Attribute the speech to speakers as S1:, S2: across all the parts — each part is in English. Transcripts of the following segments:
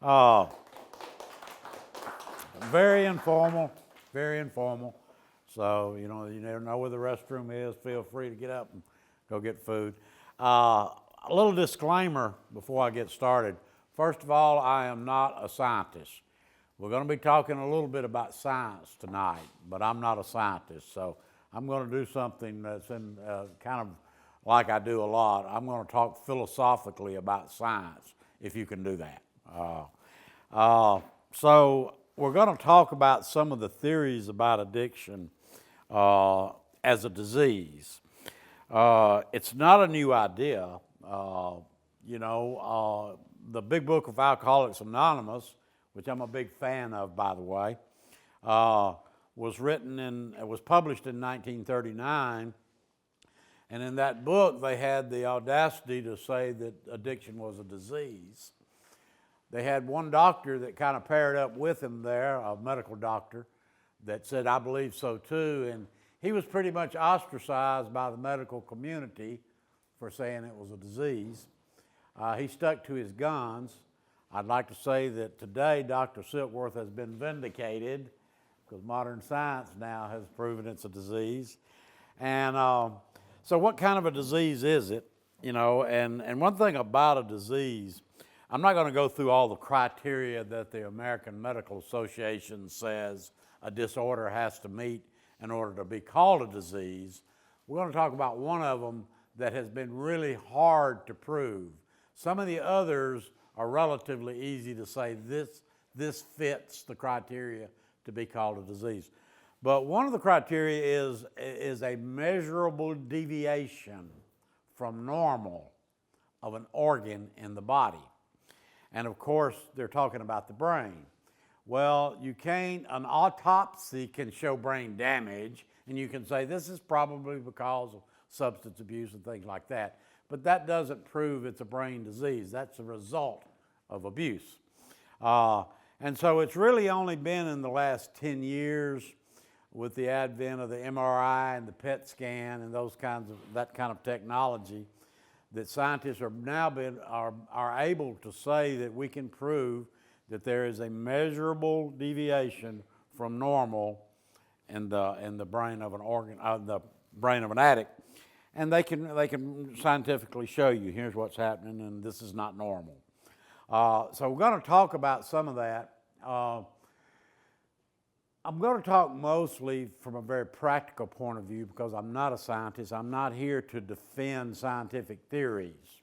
S1: Uh, very informal, very informal. So, you never know where the restroom is. Feel free to get up and go get food. A little disclaimer before I get started. First of all, I am not a scientist. We're going to be talking a little bit about science tonight, but I'm not a scientist. So I'm going to do something that's in kind of like I do a lot. I'm going to talk philosophically about science, if you can do that. So we're going to talk about some of the theories about addiction as a disease. It's not a new idea. The Big Book of Alcoholics Anonymous, which I'm a big fan of, by the way, was published in 1939. And in that book, they had the audacity to say that addiction was a disease. They had one doctor that kind of paired up with him there, a medical doctor, that said, I believe so too. And he was pretty much ostracized by the medical community for saying it was a disease. He stuck to his guns. I'd like to say that today Dr. Silkworth has been vindicated because modern science now has proven it's a disease. And so what kind of a disease is it? And one thing about a disease, I'm not going to go through all the criteria that the American Medical Association says a disorder has to meet in order to be called a disease. We're going to talk about one of them that has been really hard to prove. Some of the others are relatively easy to say this fits the criteria to be called a disease. But one of the criteria is a measurable deviation from normal of an organ in the body. And of course, they're talking about the brain. Well, an autopsy can show brain damage, and you can say this is probably because of substance abuse and things like that. But that doesn't prove it's a brain disease. That's a result of abuse. And so it's really only been in the last 10 years with the advent of the MRI and the PET scan and that kind of technology that scientists are now are able to say that we can prove that there is a measurable deviation from normal in the brain of the brain of an addict, and they can scientifically show you here's what's happening, and this is not normal. So we're going to talk about some of that. I'm going to talk mostly from a very practical point of view because I'm not a scientist. I'm not here to defend scientific theories.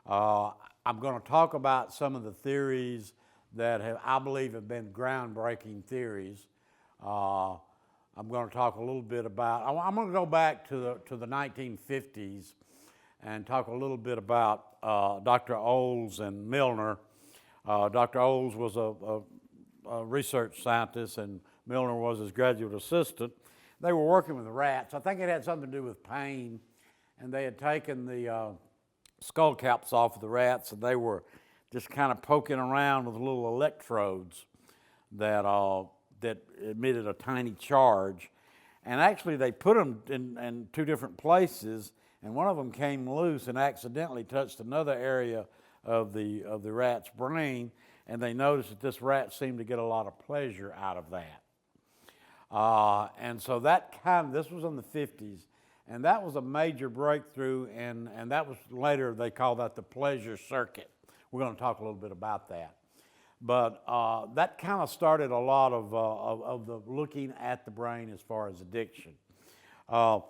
S1: I'm going to talk about some of the theories that I believe have been groundbreaking theories. I'm going to talk a little bit about, I'm going to go back to the 1950s and talk a little bit about Dr. Olds and Milner. Dr. Olds was a research scientist and Milner was his graduate assistant. They were working with rats. I think it had something to do with pain, and they had taken the skull caps off of the rats, and they were just kind of poking around with little electrodes that emitted a tiny charge. And actually, they put them in two different places, and one of them came loose and accidentally touched another area of the rat's brain, and they noticed that this rat seemed to get a lot of pleasure out of that. And so this was in the 50s, and that was a major breakthrough, and that was later they called that the pleasure circuit. We're going to talk a little bit about that. But that kind of started a lot of the looking at the brain as far as addiction. A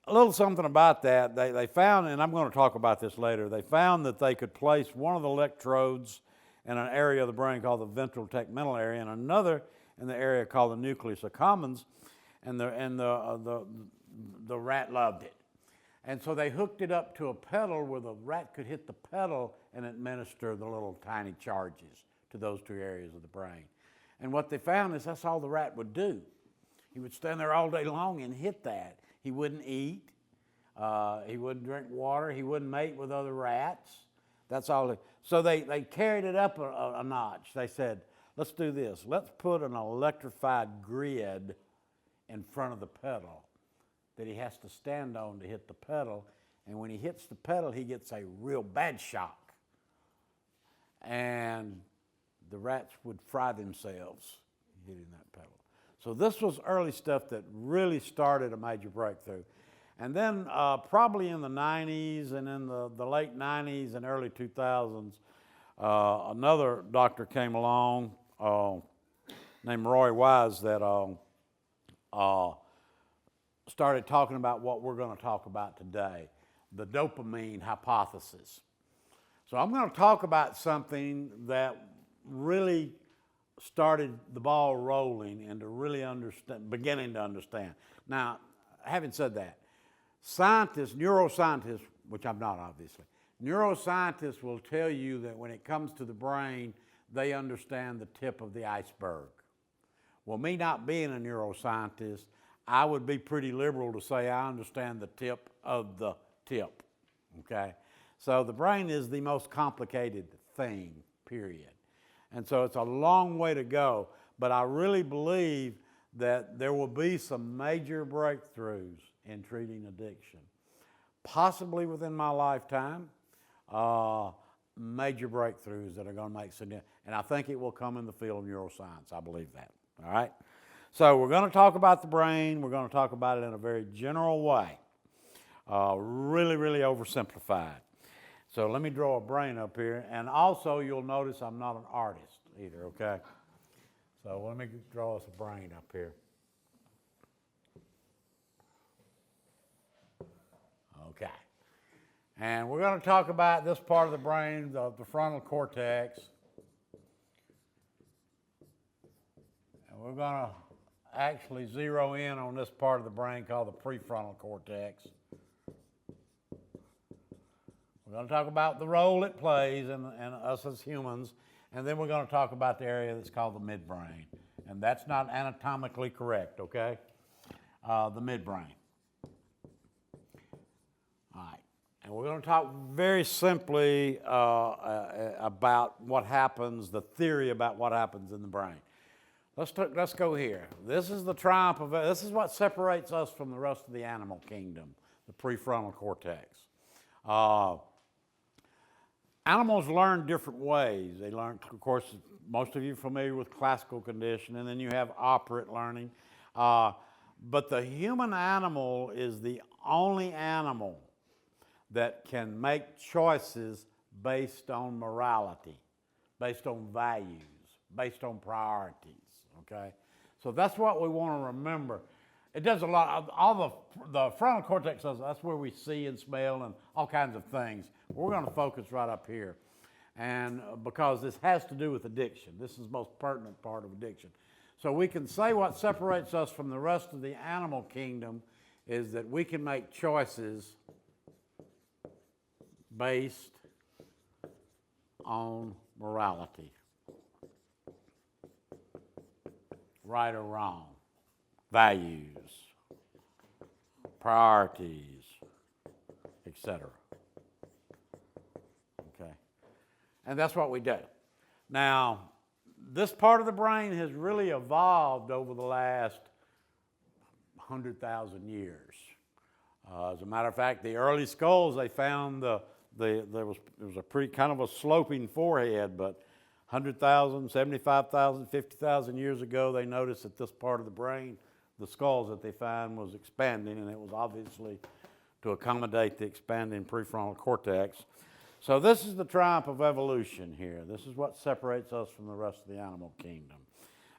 S1: little something about that, they found, and I'm going to talk about this later, they found that they could place one of the electrodes in an area of the brain called the ventral tegmental area and another in the area called the nucleus accumbens, and the rat loved it. And so they hooked it up to a pedal where the rat could hit the pedal and administer the little tiny charges to those two areas of the brain. And what they found is that's all the rat would do. He would stand there all day long and hit that. He wouldn't eat. He wouldn't drink water. He wouldn't mate with other rats. That's all. So they carried it up a notch. They said, let's do this. Let's put an electrified grid in front of the pedal that he has to stand on to hit the pedal. And when he hits the pedal, he gets a real bad shock. And the rats would fry themselves hitting that pedal. So this was early stuff that really started a major breakthrough. And then probably in the 90s and in the late 90s and early 2000s, another doctor came along named Roy Wise that started talking about what we're going to talk about today, the dopamine hypothesis. So I'm going to talk about something that really started the ball rolling and to really beginning to understand. Now, having said that, neuroscientists, which I'm not obviously, neuroscientists will tell you that when it comes to the brain, they understand the tip of the iceberg. Well, me not being a neuroscientist, I would be pretty liberal to say I understand the tip of the tip, okay? So the brain is the most complicated thing, period. And so it's a long way to go, but I really believe that there will be some major breakthroughs in treating addiction. Possibly within my lifetime, major breakthroughs that are going to make significant, and I think it will come in the field of neuroscience. I believe that, all right? So we're going to talk about the brain. We're going to talk about it in a very general way, really, really oversimplified. So let me draw a brain up here, and also you'll notice I'm not an artist either, okay? So let me draw us a brain up here. Okay. And we're going to talk about this part of the brain, the frontal cortex. And we're going to actually zero in on this part of the brain called the prefrontal cortex. We're going to talk about the role it plays in us as humans, and then we're going to talk about the area that's called the midbrain. And that's not anatomically correct, okay? The midbrain. All right. And we're going to talk very simply about what happens, the theory about what happens in the brain. Let's go here. This is the triumph of it. This is what separates us from the rest of the animal kingdom, the prefrontal cortex. Animals learn different ways. They learn, of course, most of you are familiar with classical conditioning, and then you have operant learning. But the human animal is the only animal that can make choices based on morality, based on values, based on priorities, okay? So that's what we want to remember. It does a lot of, all the frontal cortex does, that's where we see and smell and all kinds of things. We're going to focus right up here. And because this has to do with addiction. This is the most pertinent part of addiction. So we can say what separates us from the rest of the animal kingdom is that we can make choices based on morality. Right or wrong. Values, priorities, etc. Okay. And that's what we do. Now, this part of the brain has really evolved over the last 100,000 years. As a matter of fact, the early skulls, they found there was a pretty kind of a sloping forehead, but 100,000, 75,000, 50,000 years ago, they noticed that this part of the brain, the skulls that they found, was expanding, and it was obviously to accommodate the expanding prefrontal cortex. So this is the triumph of evolution here. This is what separates us from the rest of the animal kingdom.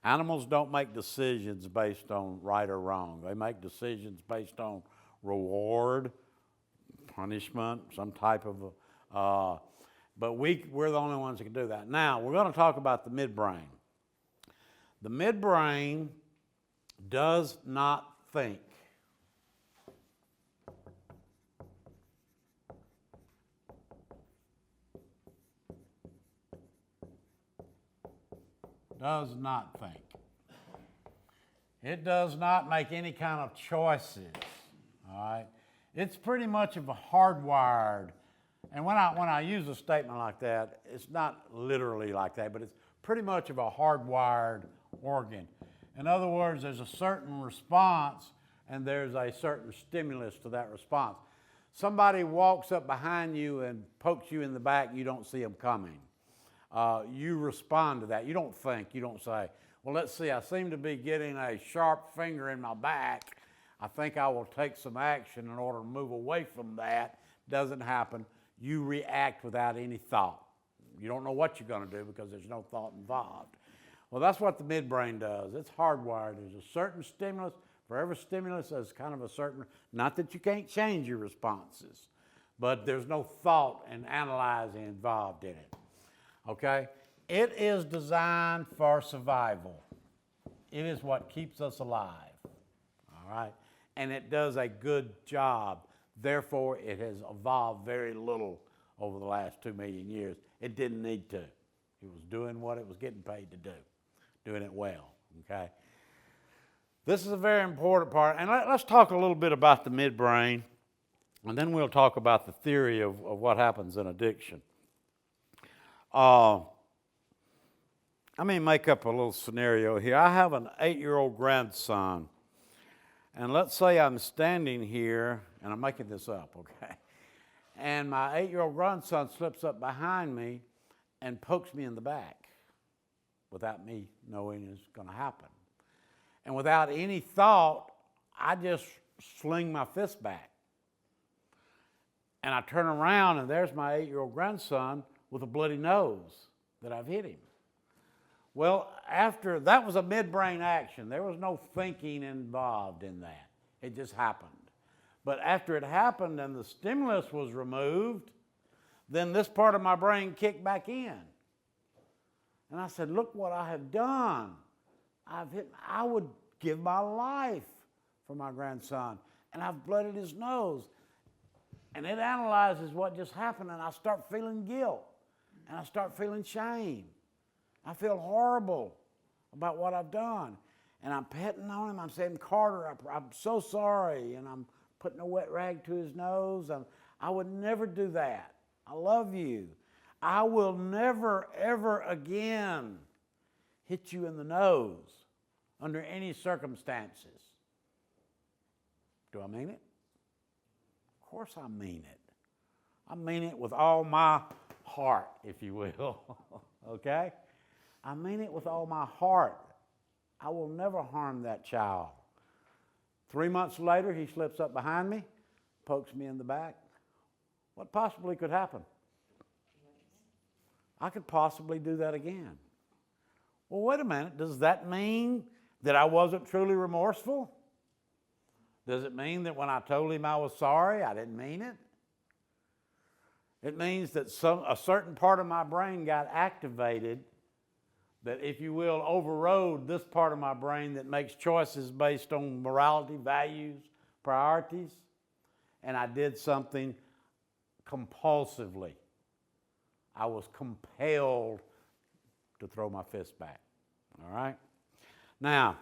S1: Animals don't make decisions based on right or wrong. They make decisions based on reward, punishment, some type of, but we're the only ones that can do that. Now, we're going to talk about the midbrain. The midbrain does not think. Does not think. It does not make any kind of choices, all right? It's pretty much of a hardwired, and when I use a statement like that, it's not literally like that, but it's pretty much of a hardwired organ. In other words, there's a certain response and there's a certain stimulus to that response. Somebody walks up behind you and pokes you in the back, you don't see them coming. you respond to that. You don't think. You don't say, well, let's see, I seem to be getting a sharp finger in my back. I think I will take some action in order to move away from that. Doesn't happen. You react without any thought. You don't know what you're going to do because there's no thought involved. Well, that's what the midbrain does. It's hardwired. There's a certain stimulus. For every stimulus, there's kind of a certain, not that you can't change your responses, but there's no thought and analyzing involved in it. Okay? It is designed for survival. It is what keeps us alive. All right? And it does a good job. Therefore, it has evolved very little over the last 2 million years. It didn't need to. It was doing what it was getting paid to do, doing it well. Okay? This is a very important part. And let's talk a little bit about the midbrain, and then we'll talk about the theory of what happens in addiction. Let me make up a little scenario here. I have an 8-year-old grandson. And let's say I'm standing here, and I'm making this up, okay? And my 8-year-old grandson slips up behind me and pokes me in the back without me knowing it's going to happen. And without any thought, I just sling my fist back. And I turn around, and there's my 8-year-old grandson with a bloody nose that I've hit him. Well, after that was a midbrain action. There was no thinking involved in that. It just happened. But after it happened and the stimulus was removed, then this part of my brain kicked back in. And I said, look what I have done. I would give my life for my grandson. And I've blooded his nose. And it analyzes what just happened, and I start feeling guilt. And I start feeling shame. I feel horrible about what I've done. And I'm petting on him. I'm saying, Carter, I'm so sorry. And I'm putting a wet rag to his nose. I would never do that. I love you. I will never, ever again hit you in the nose under any circumstances. Do I mean it? Of course I mean it. I mean it with all my heart, if you will. Okay? I mean it with all my heart. I will never harm that child. 3 months later, he slips up behind me, pokes me in the back. What possibly could happen? I could possibly do that again. Well, wait a minute. Does that mean that I wasn't truly remorseful? Does it mean that when I told him I was sorry, I didn't mean it? It means that a certain part of my brain got activated that, if you will, overrode this part of my brain that makes choices based on morality, values, priorities, and I did something compulsively. I was compelled to throw my fist back. All right? Now,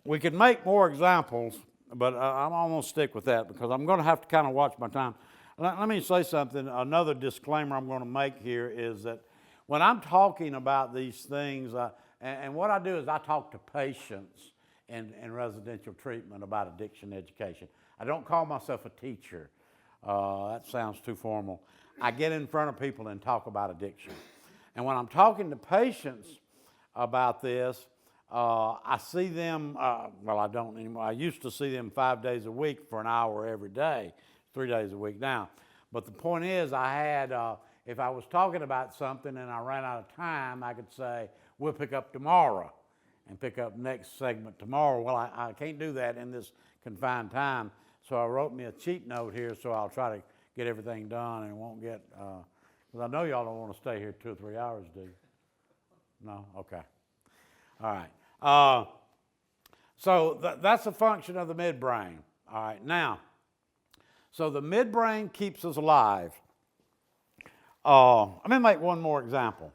S1: we could make more examples, but I'm going to stick with that because I'm going to have to kind of watch my time. Let me say something. Another disclaimer I'm going to make here is that when I'm talking about these things, and what I do is I talk to patients in residential treatment about addiction education. I don't call myself a teacher. That sounds too formal. I get in front of people and talk about addiction. And when I'm talking to patients about this, I see them, well, I don't anymore. I used to see them 5 days a week for an hour every day, 3 days a week now. But the point is, I had, if I was talking about something and I ran out of time, I could say, we'll pick up tomorrow and pick up next segment tomorrow. Well, I can't do that in this confined time. So I wrote me a cheat note here, so I'll try to get everything done and won't get, because I know y'all don't want to stay here 2 or 3 hours, do you? No? Okay. All right. So that's a function of the midbrain. All right. Now, so the midbrain keeps us alive. Let me make one more example.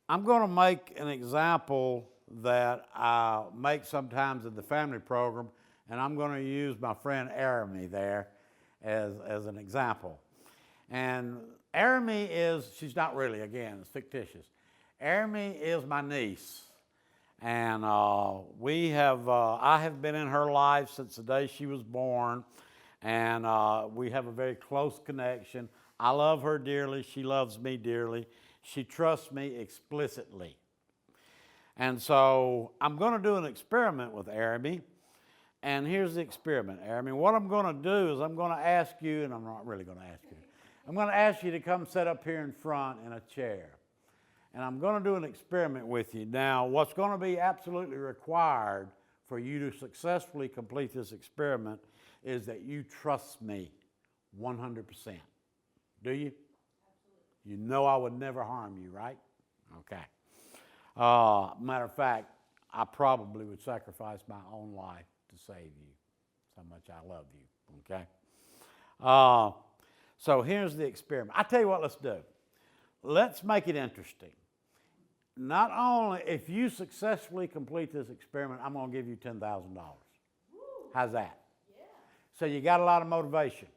S1: I'm going to make an example that I make sometimes in the family program, and I'm going to use my friend Aramy there as an example. And Aramy is, she's not really, again, it's fictitious. Aramy is my niece. And I have been in her life since the day she was born, and we have a very close connection. I love her dearly. She loves me dearly. She trusts me explicitly. And so I'm going to do an experiment with Araby. And here's the experiment, Araby. What I'm going to do is I'm going to ask you, and I'm not really going to ask you, I'm going to ask you to come sit up here in front in a chair. And I'm going to do an experiment with you. Now, what's going to be absolutely required for you to successfully complete this experiment is that you trust me 100%. Do you? Absolutely. You know I would never harm you, right? Okay. Matter of fact, I probably would sacrifice my own life to save you. That's how much I love you, okay? So here's the experiment. I tell you what, let's do. Let's make it interesting. Not only, if you successfully complete this experiment, I'm going to give you $10,000. How's that? Yeah. So you got a lot of motivation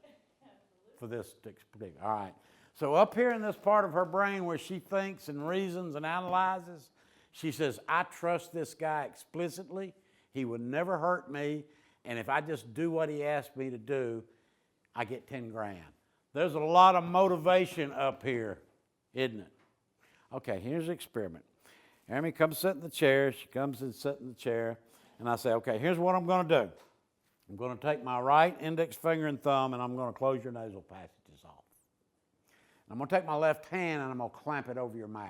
S1: for this to complete. All right. So up here in this part of her brain where she thinks and reasons and analyzes, she says, I trust this guy explicitly. He would never hurt me. And if I just do what he asked me to do, I get 10 grand. There's a lot of motivation up here, isn't it? Okay, here's the experiment. Amy comes sit in the chair. She comes and sit in the chair. And I say, okay, here's what I'm going to do. I'm going to take my right index finger and thumb, and I'm going to close your nasal passages off. And I'm going to take my left hand, and I'm going to clamp it over your mouth.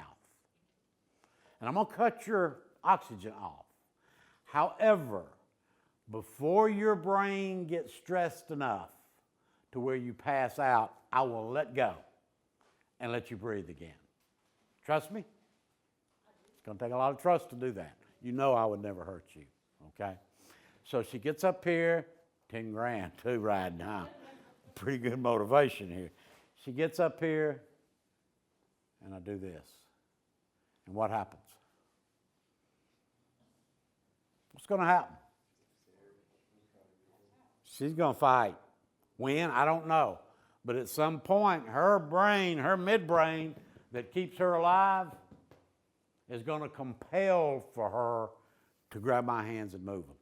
S1: And I'm going to cut your oxygen off. However, before your brain gets stressed enough to where you pass out, I will let go and let you breathe again. Trust me? It's going to take a lot of trust to do that. You know I would never hurt you, okay? So she gets up here, 10 grand too right now. Pretty good motivation here. She gets up here, and I do this. And what happens? What's going to happen? She's going to fight. When? I don't know. But at some point, her brain, her midbrain that keeps her alive, is going to compel for her to grab my hands and move them.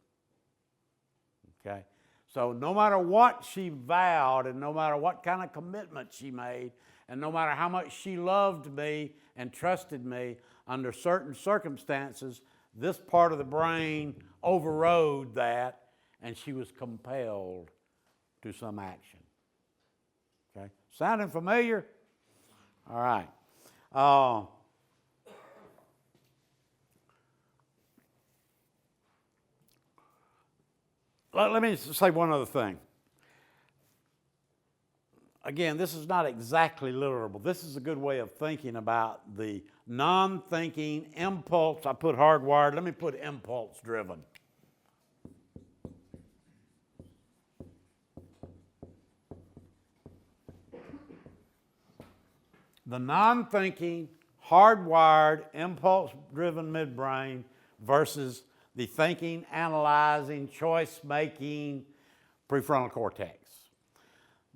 S1: Okay? So no matter what she vowed and no matter what kind of commitment she made and no matter how much she loved me and trusted me, under certain circumstances, this part of the brain overrode that and she was compelled to some action. Okay? Sounding familiar? All right. Let me say one other thing. Again, this is not exactly literal, but this is a good way of thinking about the non-thinking impulse. I put hardwired. Let me put impulse-driven. The non-thinking, hardwired, impulse-driven midbrain versus the thinking, analyzing, choice-making prefrontal cortex.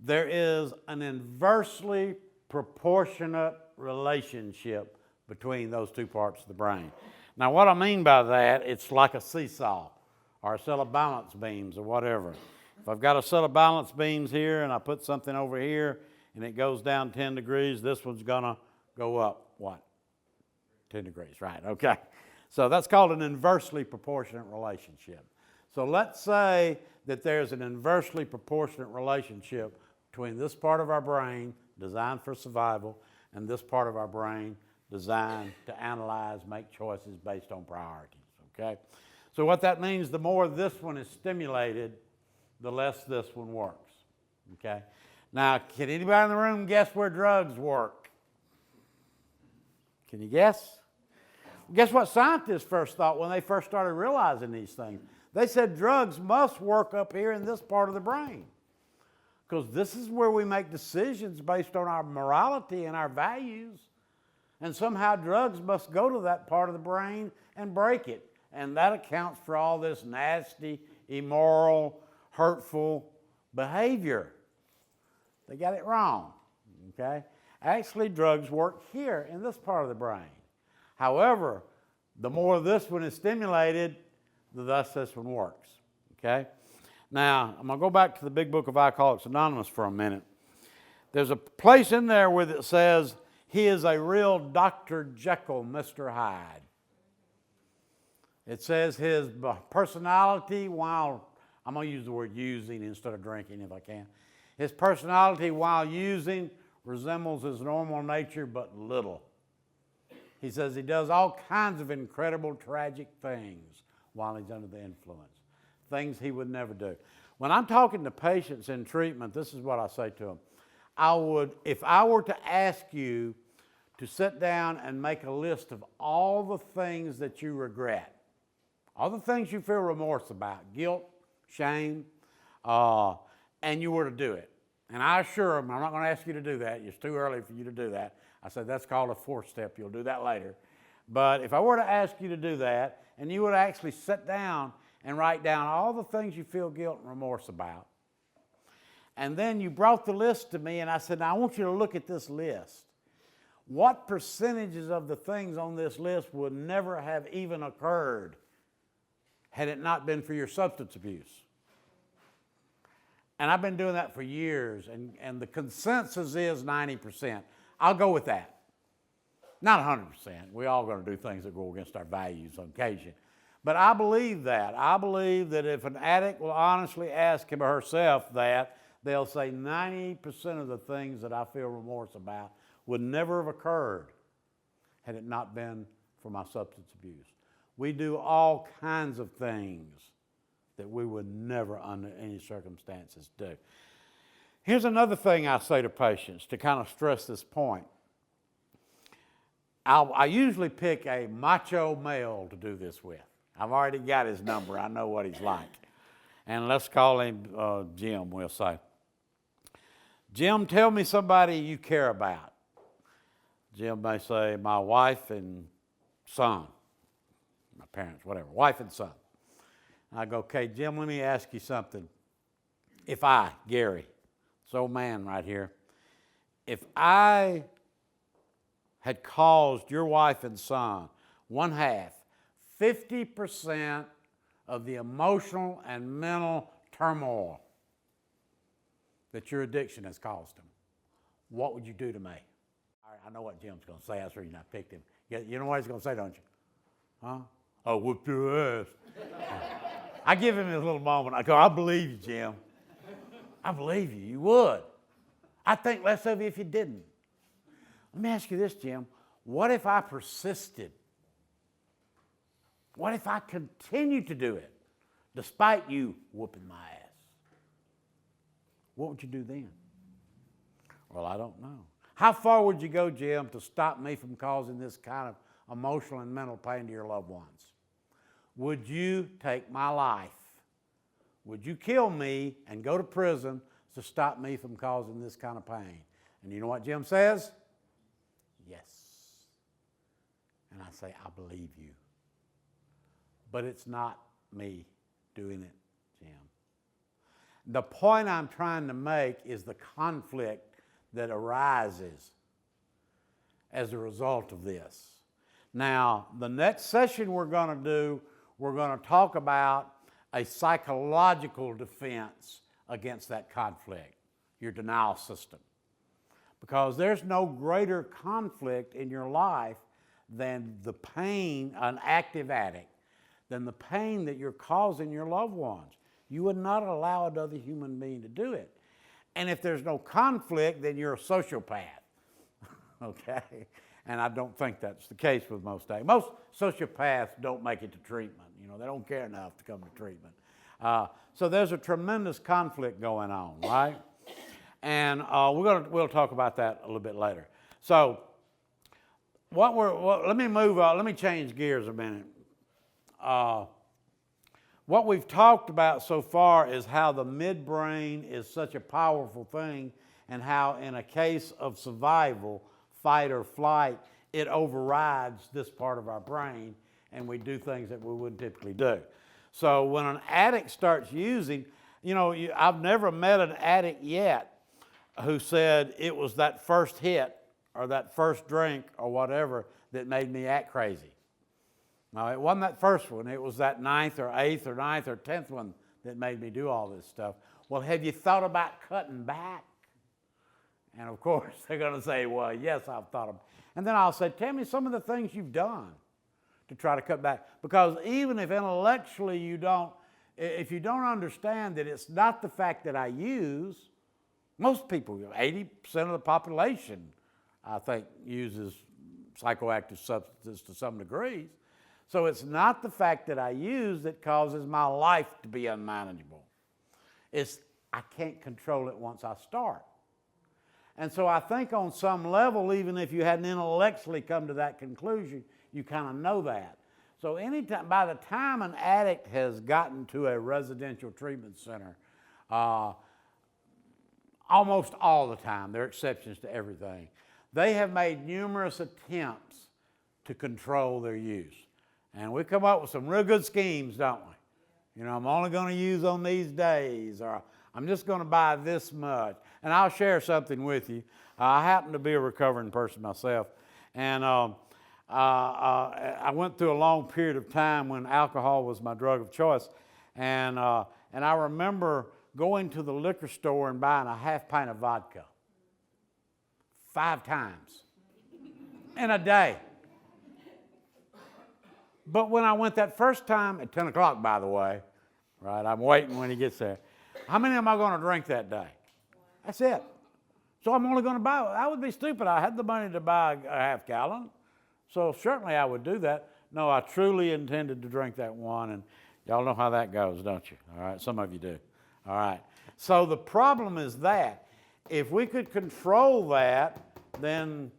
S1: There is an inversely proportionate relationship between those two parts of the brain. Now, what I mean by that, it's like a seesaw or a set of balance beams or whatever. If I've got a set of balance beams here and I put something over here and it goes down 10 degrees, this one's going to go up, what? 10 degrees, right, okay. So that's called an inversely proportionate relationship. So let's say that there's an inversely proportionate relationship between this part of our brain designed for survival and this part of our brain designed to analyze, make choices based on priorities, okay? So what that means, the more this one is stimulated, the less this one works, okay? Now, can anybody in the room guess where drugs work? Can you guess? Guess what scientists first thought when they first started realizing these things? They said drugs must work up here in this part of the brain because this is where we make decisions based on our morality and our values. And somehow drugs must go to that part of the brain and break it. And that accounts for all this nasty, immoral, hurtful behavior. They got it wrong, okay? Actually, drugs work here in this part of the brain. However, the more this one is stimulated, the less this one works, okay? Now, I'm going to go back to the big book of Alcoholics Anonymous for a minute. There's a place in there where it says he is a real Dr. Jekyll, Mr. Hyde. It says his personality, while, I'm going to use the word using instead of drinking if I can. His personality while using resembles his normal nature but little. He says he does all kinds of incredible, tragic things while he's under the influence. Things he would never do. When I'm talking to patients in treatment, this is what I say to them. If I were to ask you to sit down and make a list of all the things that you regret, all the things you feel remorse about, guilt, shame, and you were to do it. And I assure them, I'm not going to ask you to do that. It's too early for you to do that. I said, that's called a fourth step. You'll do that later. But if I were to ask you to do that, and you would actually sit down and write down all the things you feel guilt and remorse about, and then you brought the list to me, and I said, now I want you to look at this list. What percentages of the things on this list would never have even occurred had it not been for your substance abuse? And I've been doing that for years, and the consensus is 90%. I'll go with that. Not 100%. We're all going to do things that go against our values on occasion. But I believe that. I believe that if an addict will honestly ask him or herself that, they'll say 90% of the things that I feel remorse about would never have occurred had it not been for my substance abuse. We do all kinds of things that we would never under any circumstances do. Here's another thing I say to patients to kind of stress this point. I usually pick a macho male to do this with. I've already got his number. I know what he's like. And let's call him Jim, we'll say. Jim, tell me somebody you care about. Jim may say, my wife and son. My parents, whatever, wife and son. I go, okay, Jim, let me ask you something. If I, Gary, this old man right here, if I had caused your wife and son 50% of the emotional and mental turmoil that your addiction has caused them, what would you do to me? All right, I know what Jim's going to say. That's the reason I picked him. You know what he's going to say, don't you? Huh? Oh, whoop your ass. I give him a little moment. I go, I believe you, Jim. I believe you. You would. I'd think less of you if you didn't. Let me ask you this, Jim. What if I persisted? What if I continued to do it despite you whooping my ass? What would you do then? Well, I don't know. How far would you go, Jim, to stop me from causing this kind of emotional and mental pain to your loved ones? Would you take my life? Would you kill me and go to prison to stop me from causing this kind of pain? And you know what Jim says? Yes. And I say, I believe you. But it's not me doing it, Jim. The point I'm trying to make is the conflict that arises as a result of this. Now, the next session we're going to do, we're going to talk about a psychological defense against that conflict, your denial system. Because there's no greater conflict in your life than the pain, an active addict, than the pain that you're causing your loved ones. You would not allow another human being to do it. And if there's no conflict, then you're a sociopath. Okay? And I don't think that's the case with most addicts. Most sociopaths don't make it to treatment. You know, they don't care enough to come to treatment. So there's a tremendous conflict going on, right? And we'll talk about that a little bit later. So let me move on. Let me change gears a minute. What we've talked about so far is how the midbrain is such a powerful thing, and how in a case of survival, fight or flight, it overrides this part of our brain, and we do things that we wouldn't typically do. So when an addict starts using, I've never met an addict yet who said it was that first hit or that first drink or whatever that made me act crazy. No, it wasn't that first one. It was that 9th or 8th or 9th or 10th one that made me do all this stuff. Well, have you thought about cutting back? And of course, they're going to say, well, yes, I've thought of it. And then I'll say, tell me some of the things you've done to try to cut back. Because even if intellectually if you don't understand that it's not the fact that I use, most people, 80% of the population, I think, uses psychoactive substances to some degree. So it's not the fact that I use that causes my life to be unmanageable. It's I can't control it once I start. And so I think on some level, even if you hadn't intellectually come to that conclusion, you kind of know that. So anytime, by the time an addict has gotten to a residential treatment center, almost all the time, there are exceptions to everything, they have made numerous attempts to control their use. And we come up with some real good schemes, don't we? You know, I'm only going to use on these days, or I'm just going to buy this much. And I'll share something with you. I happen to be a recovering person myself. And I went through a long period of time when alcohol was my drug of choice. And I remember going to the liquor store and buying a half pint of vodka 5 times in a day. But when I went that first time, at 10 o'clock, by the way, right, I'm waiting when he gets there. How many am I going to drink that day? That's it. So I'm only going to buy, I would be stupid. I had the money to buy a half gallon. So certainly I would do that. No, I truly intended to drink that one. And y'all know how that goes, don't you? All right, some of you do. All right. So the problem is that if we could control that, then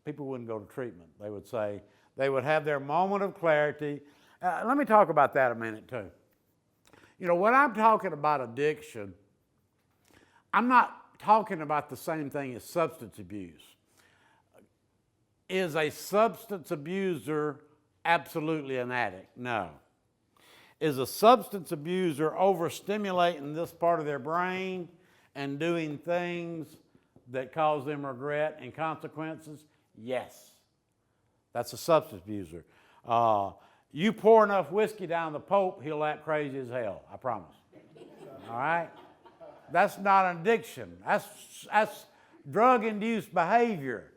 S1: people wouldn't go to treatment. They would say, they would have their moment of clarity. Let me talk about that a minute too. You know, when I'm talking about addiction, I'm not talking about the same thing as substance abuse. Is a substance abuser absolutely an addict? No. Is a substance abuser overstimulating this part of their brain and doing things that cause them regret and consequences? Yes. That's a substance abuser. You pour enough whiskey down the Pope, he'll act crazy as hell, I promise. All right? That's not an addiction. That's drug-induced behavior.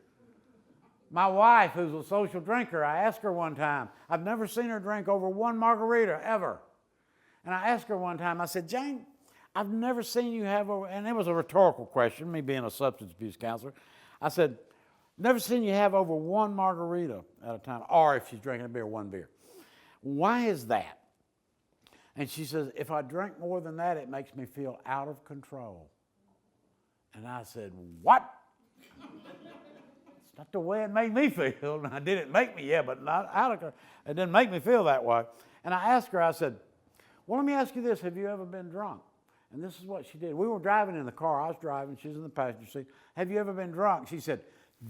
S1: My wife, who's a social drinker, I asked her one time, I've never seen her drink over 1 margarita, ever. And I asked her one time, I said, Jane, I've never seen you have over, and it was a rhetorical question, me being a substance abuse counselor. I said, never seen you have over 1 margarita at a time, or if she's drinking a beer, 1 beer. Why is that? And she says, if I drink more than that, it makes me feel out of control. And I said, what? It's not the way it made me feel. Now, did it make me? Yeah, but not out of control. It didn't make me feel that way. And I asked her, I said, well, let me ask you this. Have you ever been drunk? And this is what she did. We were driving in the car. I was driving. She was in the passenger seat. Have you ever been drunk? She said,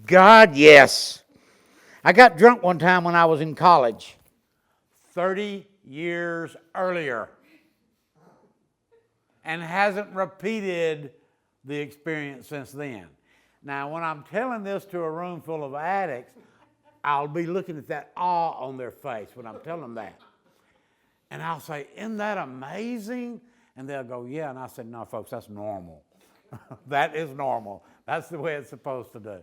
S1: God, yes. I got drunk one time when I was in college, 30 years earlier, and hasn't repeated the experience since then. Now, when I'm telling this to a room full of addicts, I'll be looking at that awe on their face when I'm telling them that. And I'll say, isn't that amazing? And they'll go, yeah. And I said, no, folks, that's normal. That is normal. That's the way it's supposed to do.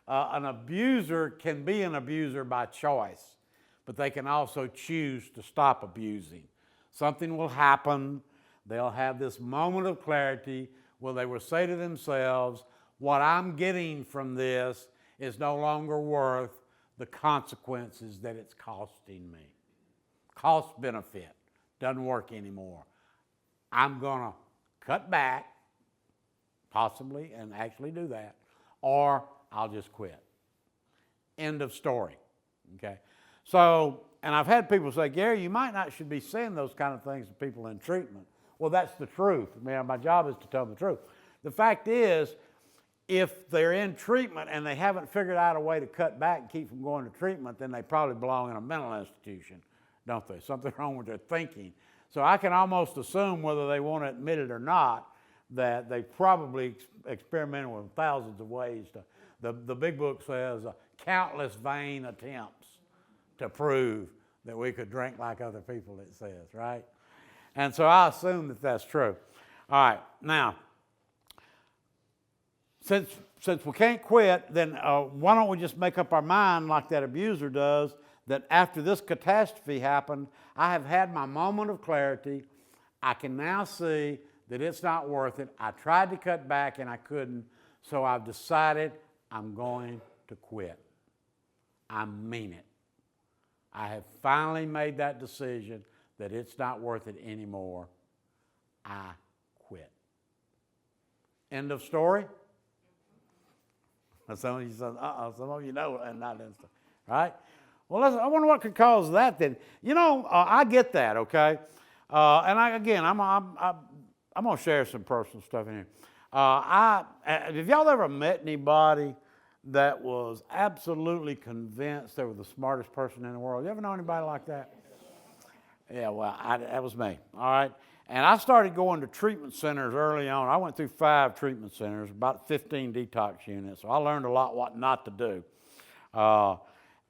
S1: An abuser can be an abuser by choice, but they can also choose to stop abusing. Something will happen. They'll have this moment of clarity where they will say to themselves, what I'm getting from this is no longer worth the consequences that it's costing me. Cost benefit doesn't work anymore. I'm going to cut back, possibly, and actually do that, or I'll just quit. End of story. Okay? So, and I've had people say, Gary, you might not should be saying those kind of things to people in treatment. Well, that's the truth. Man, my job is to tell them the truth. The fact is, if they're in treatment and they haven't figured out a way to cut back and keep from going to treatment, then they probably belong in a mental institution, don't they? Something wrong with their thinking. So I can almost assume, whether they want to admit it or not, that they probably experimented with thousands of ways to, the big book says, countless vain attempts to prove that we could drink like other people, it says, right? And so I assume that that's true. All right, now, since we can't quit, then why don't we just make up our mind like that abuser does, that after this catastrophe happened, I have had my moment of clarity. I can now see that it's not worth it. I tried to cut back and I couldn't, so I've decided I'm going to quit. I mean it. I have finally made that decision that it's not worth it anymore. I quit. End of story? Some of you said, some of you know, and not instant, right? Well, I wonder what could cause that then. I get that, okay? And I'm going to share some personal stuff in here. Have y'all ever met anybody that was absolutely convinced they were the smartest person in the world? You ever know anybody like that? Yeah, well, that was me, all right? And I started going to treatment centers early on. I went through 5 treatment centers, about 15 detox units, so I learned a lot what not to do.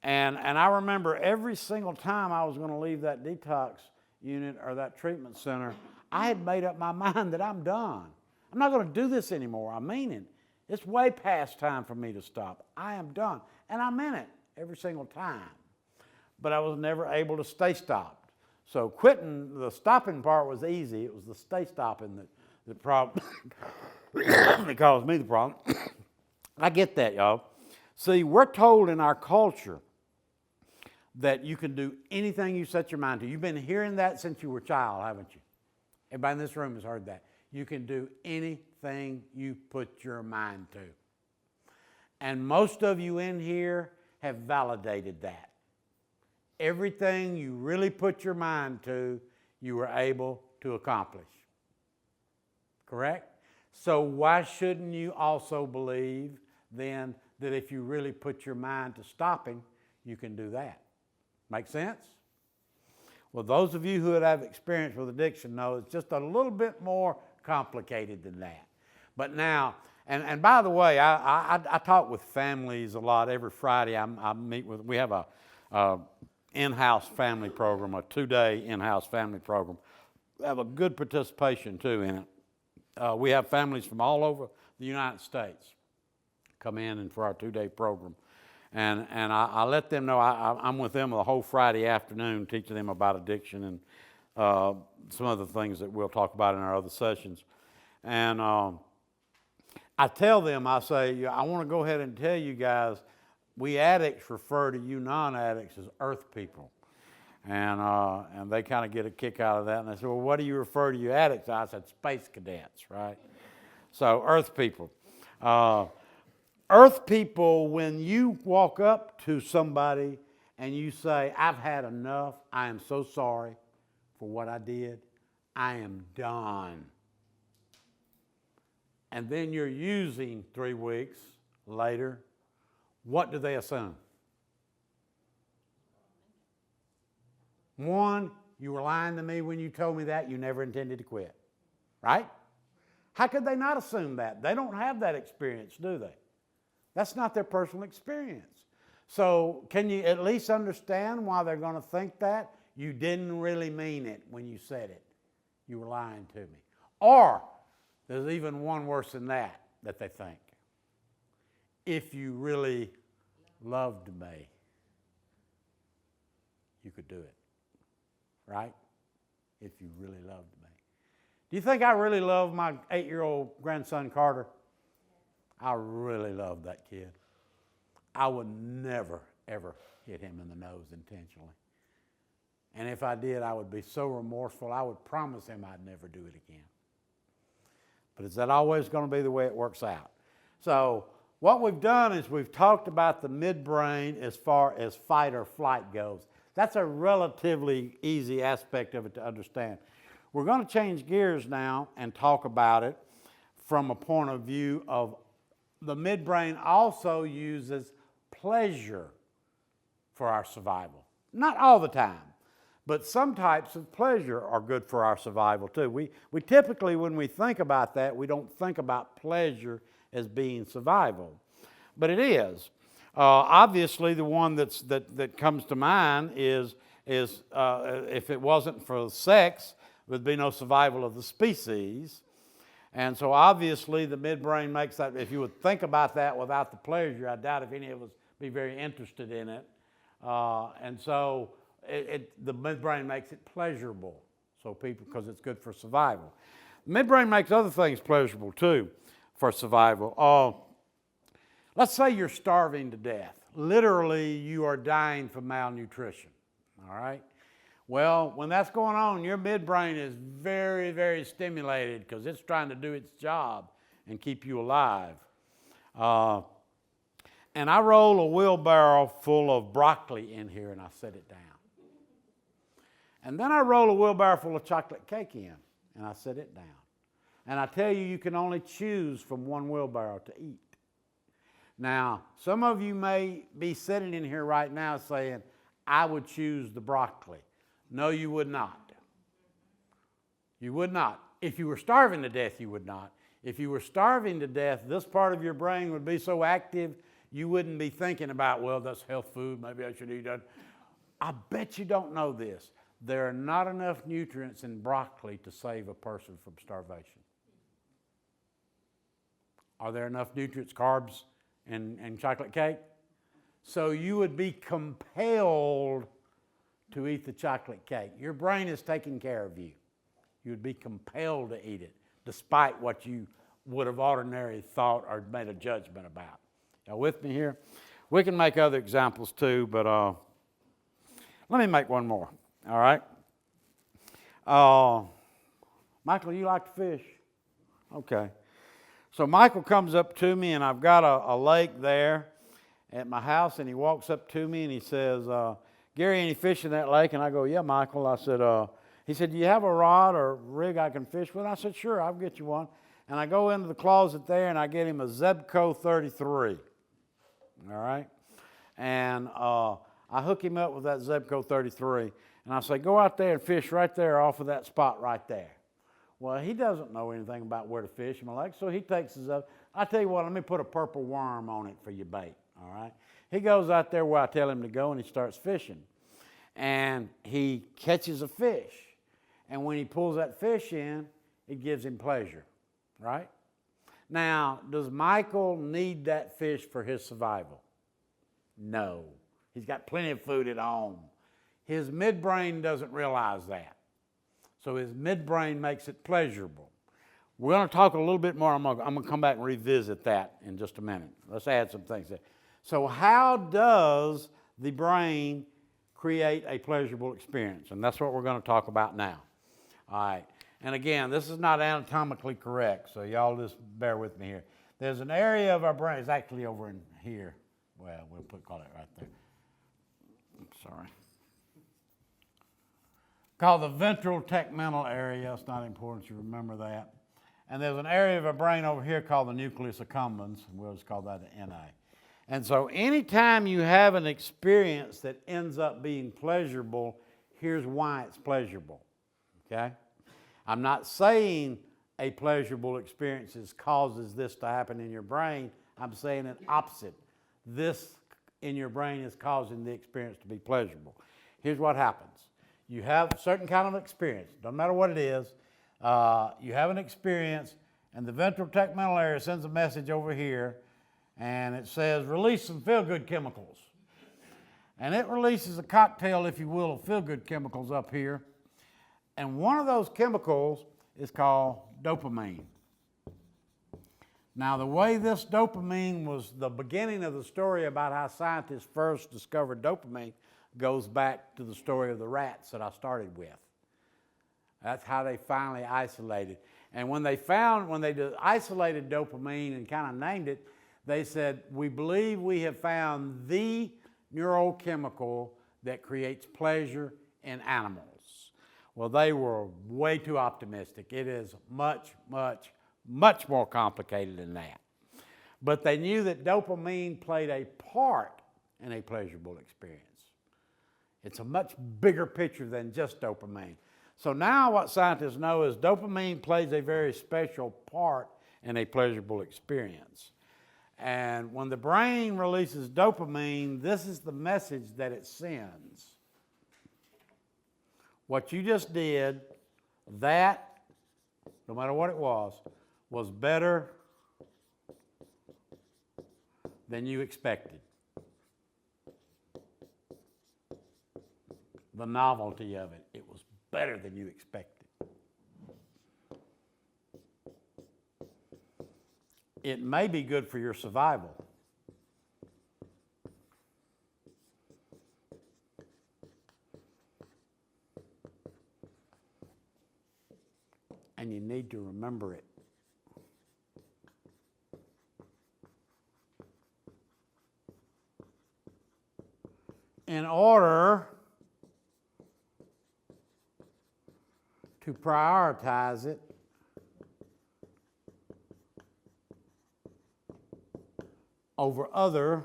S1: And I remember every single time I was going to leave that detox unit or that treatment center, I had made up my mind that I'm done. I'm not going to do this anymore. I mean it. It's way past time for me to stop. I am done. And I meant it every single time. But I was never able to stay stopped. So quitting, the stopping part was easy. It was the stay stopping that problem that caused me the problem. I get that, y'all. See, we're told in our culture that you can do anything you set your mind to. You've been hearing that since you were a child, haven't you? Everybody in this room has heard that. You can do anything you put your mind to. And most of you in here have validated that. Everything you really put your mind to, you were able to accomplish. Correct? So why shouldn't you also believe then that if you really put your mind to stopping, you can do that? Make sense? Well, those of you who have experience with addiction know it's just a little bit more complicated than that. But now, and by the way, I talk with families a lot. Every Friday I meet with, we have a in-house family program, a 2-day in-house family program. We have a good participation too in it. We have families from all over the United States come in and for our 2-day program. And I let them know I'm with them the whole Friday afternoon teaching them about addiction and some other things that we'll talk about in our other sessions. And I tell them, I say, I want to go ahead and tell you guys, we addicts refer to you non-addicts as earth people. And they kind of get a kick out of that. And they say, well, what do you refer to you addicts? I said, space cadets, right? So earth people. Earth people, when you walk up to somebody and you say, I've had enough, I am so sorry for what I did, I am done. And then you're using 3 weeks later, what do they assume? 1, you were lying to me when you told me that, you never intended to quit, right? How could they not assume that? They don't have that experience, do they? That's not their personal experience. So can you at least understand why they're going to think that? You didn't really mean it when you said it. You were lying to me. Or there's even one worse than that they think. If you really loved me, you could do it. Right? If you really loved me. Do you think I really love my 8-year-old grandson Carter? I really love that kid. I would never, ever hit him in the nose intentionally. And if I did, I would be so remorseful, I would promise him I'd never do it again. But is that always going to be the way it works out? So what we've done is we've talked about the midbrain as far as fight or flight goes. That's a relatively easy aspect of it to understand. We're going to change gears now and talk about it from a point of view of the midbrain also uses pleasure for our survival. Not all the time, but some types of pleasure are good for our survival too. We typically, when we think about that, we don't think about pleasure as being survival, but it is. Obviously, the one that comes to mind is if it wasn't for sex, there'd be no survival of the species. And so obviously the midbrain makes that. If you would think about that without the pleasure, I doubt if any of us be very interested in it. And so the midbrain makes it pleasurable. So people, because it's good for survival. Midbrain makes other things pleasurable too for survival. Let's say you're starving to death. Literally, you are dying from malnutrition. All right? Well, when that's going on, your midbrain is very, very stimulated because it's trying to do its job and keep you alive. And I roll a wheelbarrow full of broccoli in here and I set it down. And then I roll a wheelbarrow full of chocolate cake in and I set it down. And I tell you, you can only choose from one wheelbarrow to eat. Now, some of you may be sitting in here right now saying, I would choose the broccoli. No, you would not. You would not. If you were starving to death, you would not. If you were starving to death, this part of your brain would be so active, you wouldn't be thinking about, well, that's health food, maybe I should eat that. I bet you don't know this. There are not enough nutrients in broccoli to save a person from starvation. Are there enough nutrients, carbs, and chocolate cake? So you would be compelled to eat the chocolate cake. Your brain is taking care of you. You would be compelled to eat it, despite what you would have ordinarily thought or made a judgment about. Y'all with me here? We can make other examples too, but let me make one more. All right? Michael, you like to fish? Okay. So Michael comes up to me, and I've got a lake there at my house, and he walks up to me and he says, Gary, any fish in that lake? And I go, yeah, Michael. I said, he said, do you have a rod or rig I can fish with? I said, sure, I'll get you one. And I go into the closet there and I get him a Zebco 33. All right? And I hook him up with that Zebco 33. And I say, go out there and fish right there off of that spot right there. Well, he doesn't know anything about where to fish in my lake, so he takes his up. I tell you what, let me put a purple worm on it for your bait, all right? He goes out there where I tell him to go, and he starts fishing. And he catches a fish. And when he pulls that fish in, it gives him pleasure, right? Now, does Michael need that fish for his survival? No. He's got plenty of food at home. His midbrain doesn't realize that. So his midbrain makes it pleasurable. We're going to talk a little bit more. I'm going to come back and revisit that in just a minute. Let's add some things there. So how does the brain create a pleasurable experience? And that's what we're going to talk about now. All right. And again, this is not anatomically correct, so y'all just bear with me here. There's an area of our brain, it's actually over in here. Well, we'll call it right there. I'm sorry. Called the ventral tegmental area. It's not important you remember that. And there's an area of our brain over here called the nucleus accumbens. We'll just call that an NA. And so anytime you have an experience that ends up being pleasurable, here's why it's pleasurable. Okay? I'm not saying a pleasurable experience causes this to happen in your brain. I'm saying it opposite. This in your brain is causing the experience to be pleasurable. Here's what happens. You have a certain kind of experience. Doesn't matter what it is. You have an experience, and the ventral tegmental area sends a message over here, and it says, release some feel-good chemicals. And it releases a cocktail, if you will, of feel-good chemicals up here. And one of those chemicals is called dopamine. Now, the way this dopamine was the beginning of the story about how scientists first discovered dopamine goes back to the story of the rats that I started with. That's how they finally isolated. And when they isolated dopamine and kind of named it, they said, we believe we have found the neurochemical that creates pleasure in animals. Well, they were way too optimistic. It is much, much, much more complicated than that. But they knew that dopamine played a part in a pleasurable experience. It's a much bigger picture than just dopamine. So now what scientists know is dopamine plays a very special part in a pleasurable experience. And when the brain releases dopamine, this is the message that it sends. What you just did, that, no matter what it was was better than you expected. The novelty of it, it was better than you expected. It may be good for your survival. And you need to remember it. In order to prioritize it over other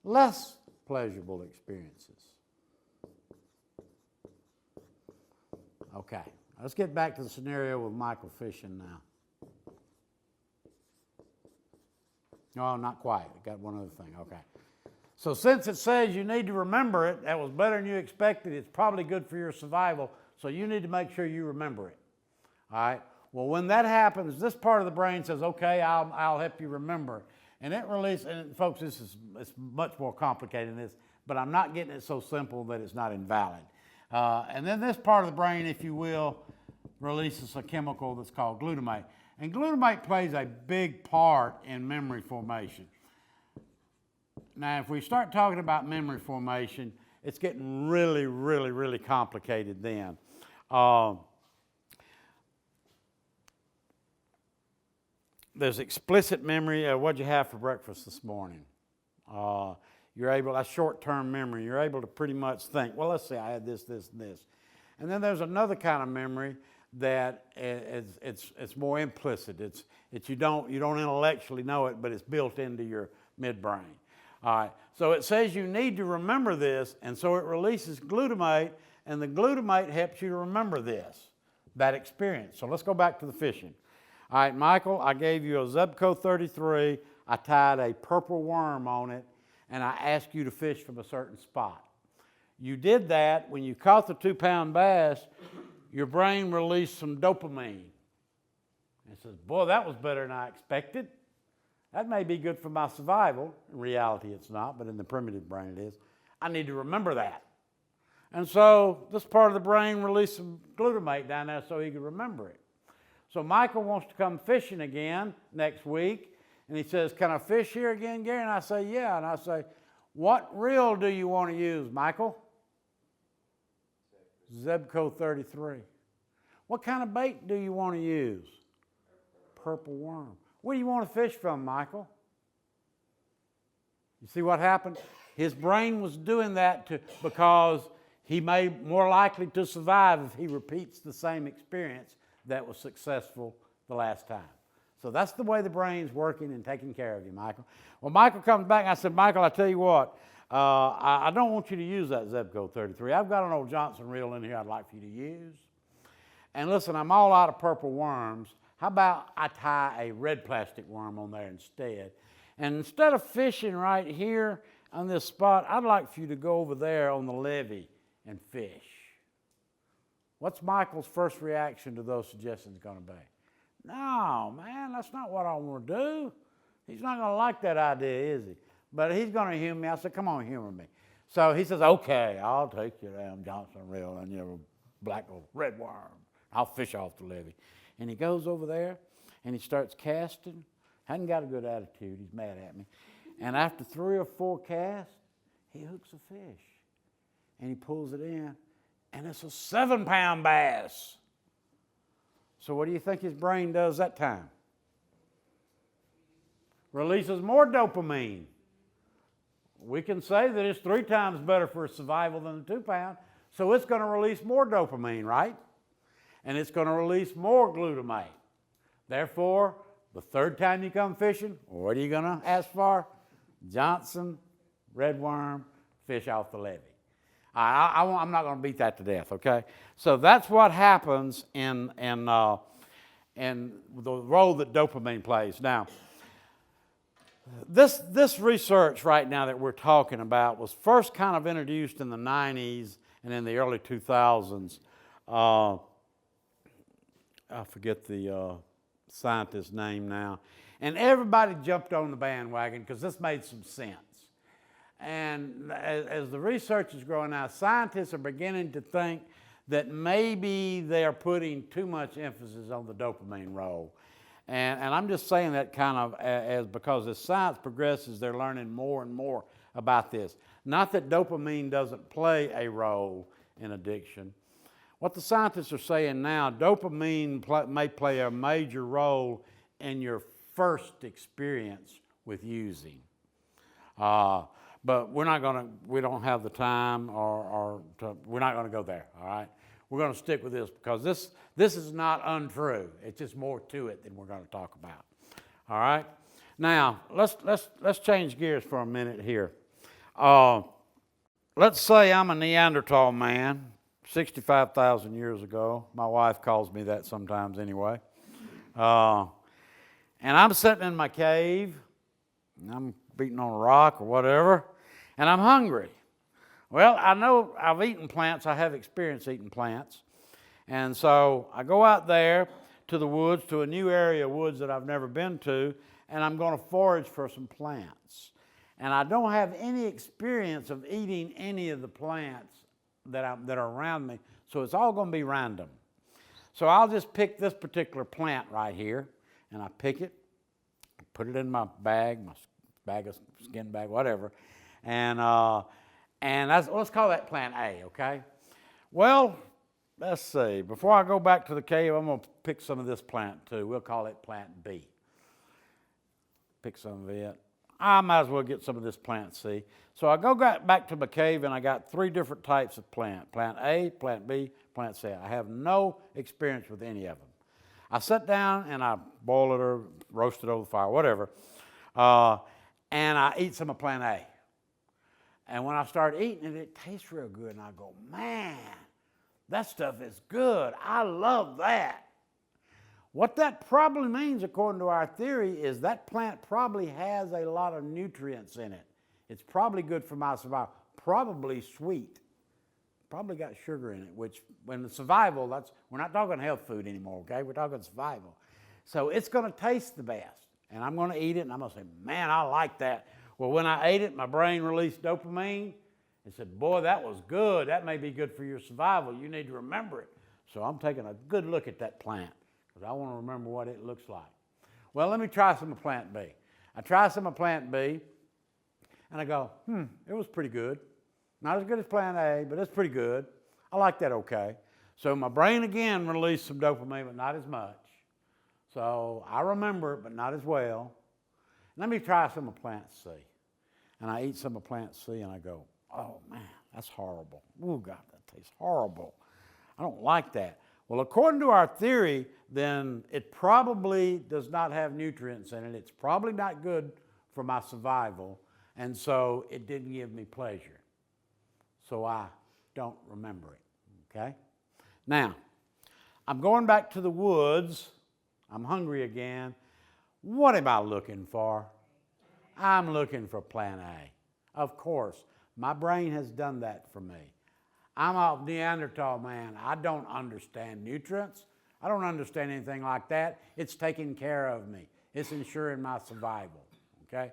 S1: less pleasurable experiences. Okay, let's get back to the scenario with Michael fishing now. No, not quite. I got one other thing. Okay. So since it says you need to remember it, that was better than you expected, it's probably good for your survival, so you need to make sure you remember it. All right? Well, when that happens, this part of the brain says, okay, I'll help you remember. And it releases, and folks, it's much more complicated than this, but I'm not getting it so simple that it's not invalid. And then this part of the brain, if you will, releases a chemical that's called glutamate. And glutamate plays a big part in memory formation. Now, if we start talking about memory formation, it's getting really, really, really complicated then. There's explicit memory. What'd you have for breakfast this morning? That's short-term memory. You're able to pretty much think, well, let's see, I had this, this, and this. And then there's another kind of memory that it's more implicit. It's you don't intellectually know it, but it's built into your midbrain. All right, so it says you need to remember this, and so it releases glutamate, and the glutamate helps you to remember that experience. So let's go back to the fishing. All right, Michael, I gave you a Zebco 33. I tied a purple worm on it, and I asked you to fish from a certain spot. You did that. When you caught the 2-pound bass, your brain released some dopamine. It says, boy, that was better than I expected. That may be good for my survival. In reality, it's not, but in the primitive brain, it is. I need to remember that. And so this part of the brain released some glutamate down there so he could remember it. So Michael wants to come fishing again next week, and he says, can I fish here again, Gary? And I say, yeah. And I say, what reel do you want to use, Michael? Zebco 33. What kind of bait do you want to use? Purple worm. Where do you want to fish from, Michael? You see what happened? His brain was doing that because he may be more likely to survive if he repeats the same experience that was successful the last time. So that's the way the brain's working and taking care of you, Michael. Well, Michael comes back and I said, Michael, I tell you what, I don't want you to use that Zebco 33. I've got an old Johnson reel in here I'd like for you to use. And listen, I'm all out of purple worms. How about I tie a red plastic worm on there instead? And instead of fishing right here on this spot, I'd like for you to go over there on the levee and fish. What's Michael's first reaction to those suggestions going to be? No, man, that's not what I want to do. He's not going to like that idea, is he? But he's going to humor me. I said, come on, humor me. So he says, okay, I'll take your damn Johnson reel and your black or red worm. I'll fish off the levee. And he goes over there and he starts casting. Hadn't got a good attitude. He's mad at me. And after 3 or 4 casts, he hooks a fish. And he pulls it in. And it's a 7-pound bass. So what do you think his brain does that time? Releases more dopamine. We can say that it's 3 times better for survival than the 2-pound. So it's going to release more dopamine, right? And it's going to release more glutamate. Therefore, the 3rd time you come fishing, what are you going to ask for? Johnson, red worm, fish off the levee. I'm not going to beat that to death, okay? So that's what happens in the role that dopamine plays. Now, this research right now that we're talking about was first kind of introduced in the 90s and in the early 2000s. I forget the scientist's name now. And everybody jumped on the bandwagon because this made some sense. And as the research is growing out, scientists are beginning to think that maybe they are putting too much emphasis on the dopamine role. And I'm just saying that kind of as because as science progresses, they're learning more and more about this. Not that dopamine doesn't play a role in addiction. What the scientists are saying now, dopamine may play a major role in your first experience with using. But we don't have the time we're not going to go there, all right? We're going to stick with this because this is not untrue. It's just more to it than we're going to talk about, all right? Now, let's change gears for a minute here. Let's say I'm a Neanderthal man, 65,000 years ago. My wife calls me that sometimes anyway. And I'm sitting in my cave, and I'm beating on a rock or whatever, and I'm hungry. Well, I know I've eaten plants. I have experience eating plants. And so I go out there to the woods, to a new area of woods that I've never been to, and I'm going to forage for some plants. And I don't have any experience of eating any of the plants that are around me, so it's all going to be random. So I'll just pick this particular plant right here, and I pick it, put it in my bag, skin bag, whatever, and let's call that plant A, okay? Well, let's see. Before I go back to the cave, I'm going to pick some of this plant too. We'll call it plant B. Pick some of it. I might as well get some of this plant C. So I go back to my cave, and I got 3 different types of plant. Plant A, plant B, plant C. I have no experience with any of them. I sit down, and I boil it or roast it over the fire, whatever, and I eat some of plant A. And when I start eating it, it tastes real good, and I go, man, that stuff is good. I love that. What that probably means, according to our theory, is that plant probably has a lot of nutrients in it. It's probably good for my survival. Probably sweet. Probably got sugar in it, which when the survival, we're not talking health food anymore, okay? We're talking survival. So it's going to taste the best. And I'm going to eat it, and I'm going to say, man, I like that. Well, when I ate it, my brain released dopamine. It said, boy, that was good. That may be good for your survival. You need to remember it. So I'm taking a good look at that plant because I want to remember what it looks like. Well, let me try some of plant B. I try some of plant B, and I go, it was pretty good. Not as good as plant A, but it's pretty good. I like that okay. So my brain again released some dopamine, but not as much. So I remember it, but not as well. Let me try some of plant C. And I eat some of plant C, and I go, oh, man, that's horrible. Oh, God, that tastes horrible. I don't like that. Well, according to our theory, then it probably does not have nutrients in it. It's probably not good for my survival, and so it didn't give me pleasure. So I don't remember it, okay? Now, I'm going back to the woods. I'm hungry again. What am I looking for? I'm looking for plant A. Of course, my brain has done that for me. I'm a Neanderthal man. I don't understand nutrients. I don't understand anything like that. It's taking care of me. It's ensuring my survival, okay?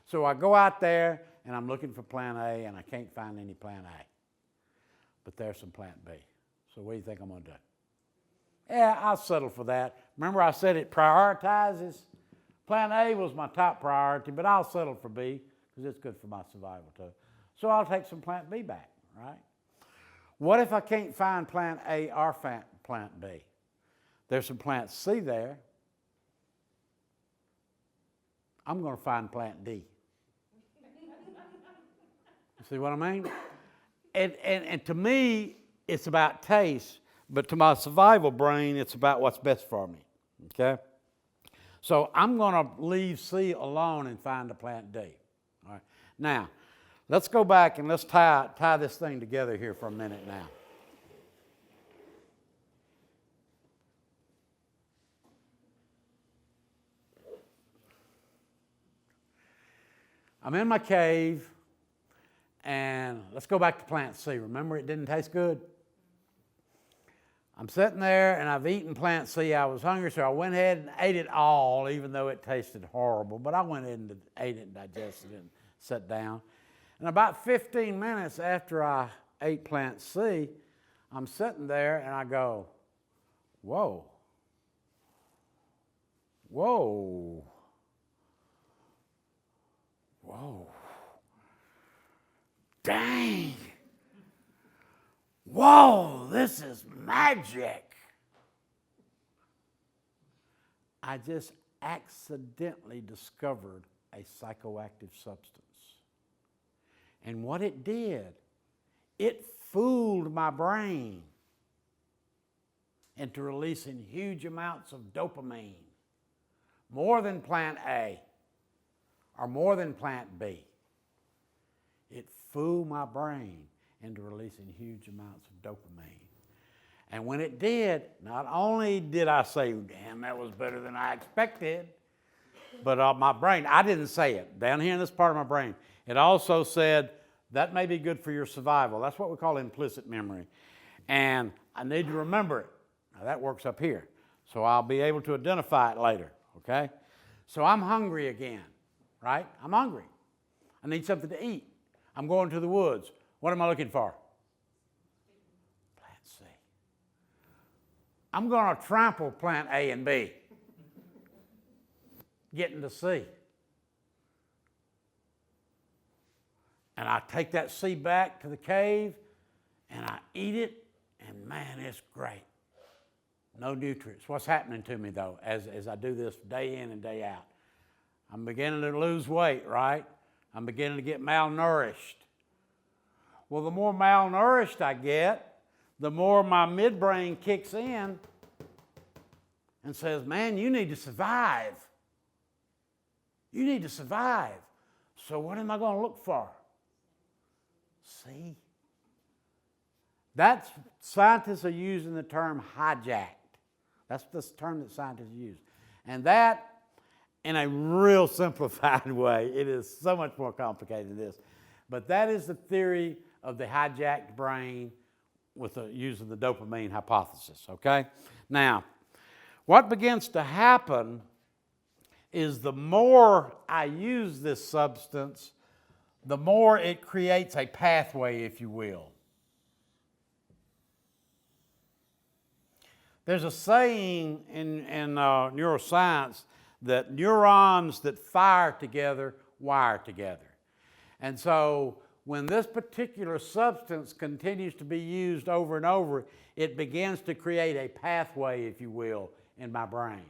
S1: So I go out there, and I'm looking for plant A, and I can't find any plant A. But there's some plant B. So what do you think I'm going to do? Yeah, I'll settle for that. Remember I said it prioritizes? Plant A was my top priority, but I'll settle for B because it's good for my survival too. So I'll take some plant B back, right? What if I can't find plant A or plant B? There's some plant C there. I'm going to find plant D. You see what I mean? And to me, it's about taste, but to my survival brain, it's about what's best for me, okay? So I'm going to leave C alone and find a plant D. All right. Now, let's go back and let's tie this thing together here for a minute now. I'm in my cave, and let's go back to plant C. Remember it didn't taste good? I'm sitting there and I've eaten plant C. I was hungry, so I went ahead and ate it all, even though it tasted horrible. But I went in and ate it and digested it and sat down. And about 15 minutes after I ate plant C, I'm sitting there and I go, whoa, whoa, whoa, dang. Whoa, this is magic. I just accidentally discovered a psychoactive substance. And what it did, it fooled my brain into releasing huge amounts of dopamine, more than plant A or more than plant B. It fooled my brain into releasing huge amounts of dopamine. And when it did, not only did I say, damn, that was better than I expected, but my brain, I didn't say it. Down here in this part of my brain, it also said, that may be good for your survival. That's what we call implicit memory. And I need to remember it. Now that works up here. So I'll be able to identify it later, okay? So I'm hungry again, right? I'm hungry. I need something to eat. I'm going to the woods. What am I looking for? Plant C. I'm going to trample plant A and B. Getting to C. And I take that C back to the cave and I eat it, and man, it's great. No nutrients. What's happening to me though as I do this day in and day out? I'm beginning to lose weight, right? I'm beginning to get malnourished. Well, the more malnourished I get, the more my midbrain kicks in and says, man, you need to survive. You need to survive. So what am I going to look for? See? That's, scientists are using the term hijacked. That's the term that scientists use. And that, in a real simplified way, it is so much more complicated than this, but that is the theory of the hijacked brain with using the dopamine hypothesis, okay? Now, what begins to happen is the more I use this substance, the more it creates a pathway, if you will. There's a saying in neuroscience that neurons that fire together wire together. And so when this particular substance continues to be used over and over, it begins to create a pathway, if you will, in my brain.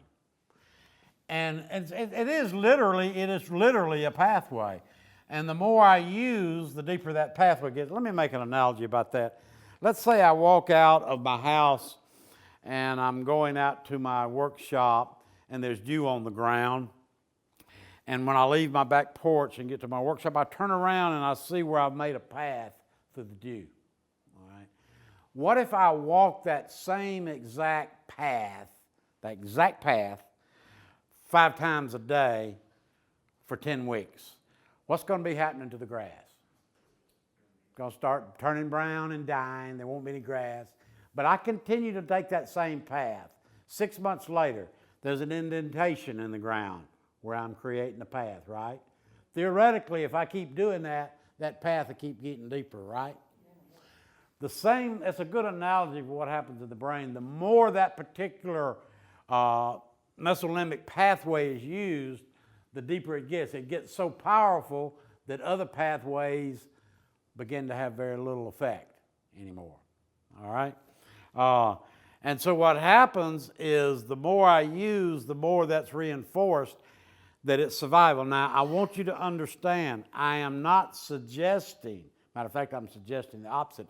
S1: And it is literally a pathway. And the more I use, the deeper that pathway gets. Let me make an analogy about that. Let's say I walk out of my house and I'm going out to my workshop and there's dew on the ground. And when I leave my back porch and get to my workshop, I turn around and I see where I've made a path through the dew. All right. What if I walk that same exact path, 5 times a day for 10 weeks? What's going to be happening to the grass? It's going to start turning brown and dying. There won't be any grass. But I continue to take that same path. 6 months later, there's an indentation in the ground where I'm creating a path, right? Theoretically, if I keep doing that, that path will keep getting deeper, right? The same, it's a good analogy for what happens in the brain. The more that particular mesolimbic pathway is used, the deeper it gets. It gets so powerful that other pathways begin to have very little effect anymore, all right? And so what happens is the more I use, the more that's reinforced that it's survival. Now, I want you to understand, I am not suggesting, matter of fact, I'm suggesting the opposite.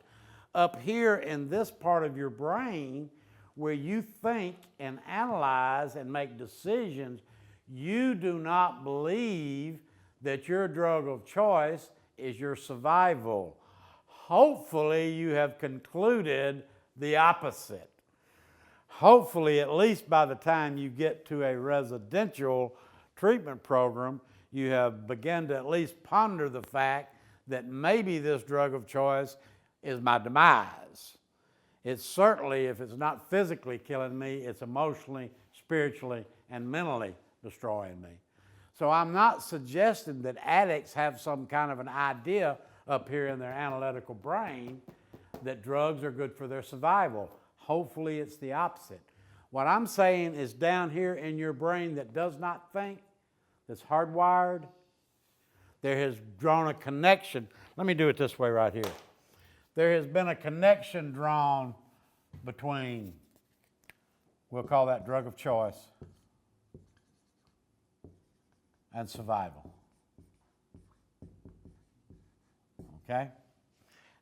S1: Up here in this part of your brain where you think and analyze and make decisions, you do not believe that your drug of choice is your survival. Hopefully, you have concluded the opposite. Hopefully, at least by the time you get to a residential treatment program, you have begun to at least ponder the fact that maybe this drug of choice is my demise. It's certainly, if it's not physically killing me, it's emotionally, spiritually, and mentally destroying me. So I'm not suggesting that addicts have some kind of an idea up here in their analytical brain that drugs are good for their survival. Hopefully it's the opposite. What I'm saying is down here in your brain that does not think, that's hardwired, there has drawn a connection. Let me do it this way right here. There has been a connection drawn between, we'll call that drug of choice, and survival. Okay?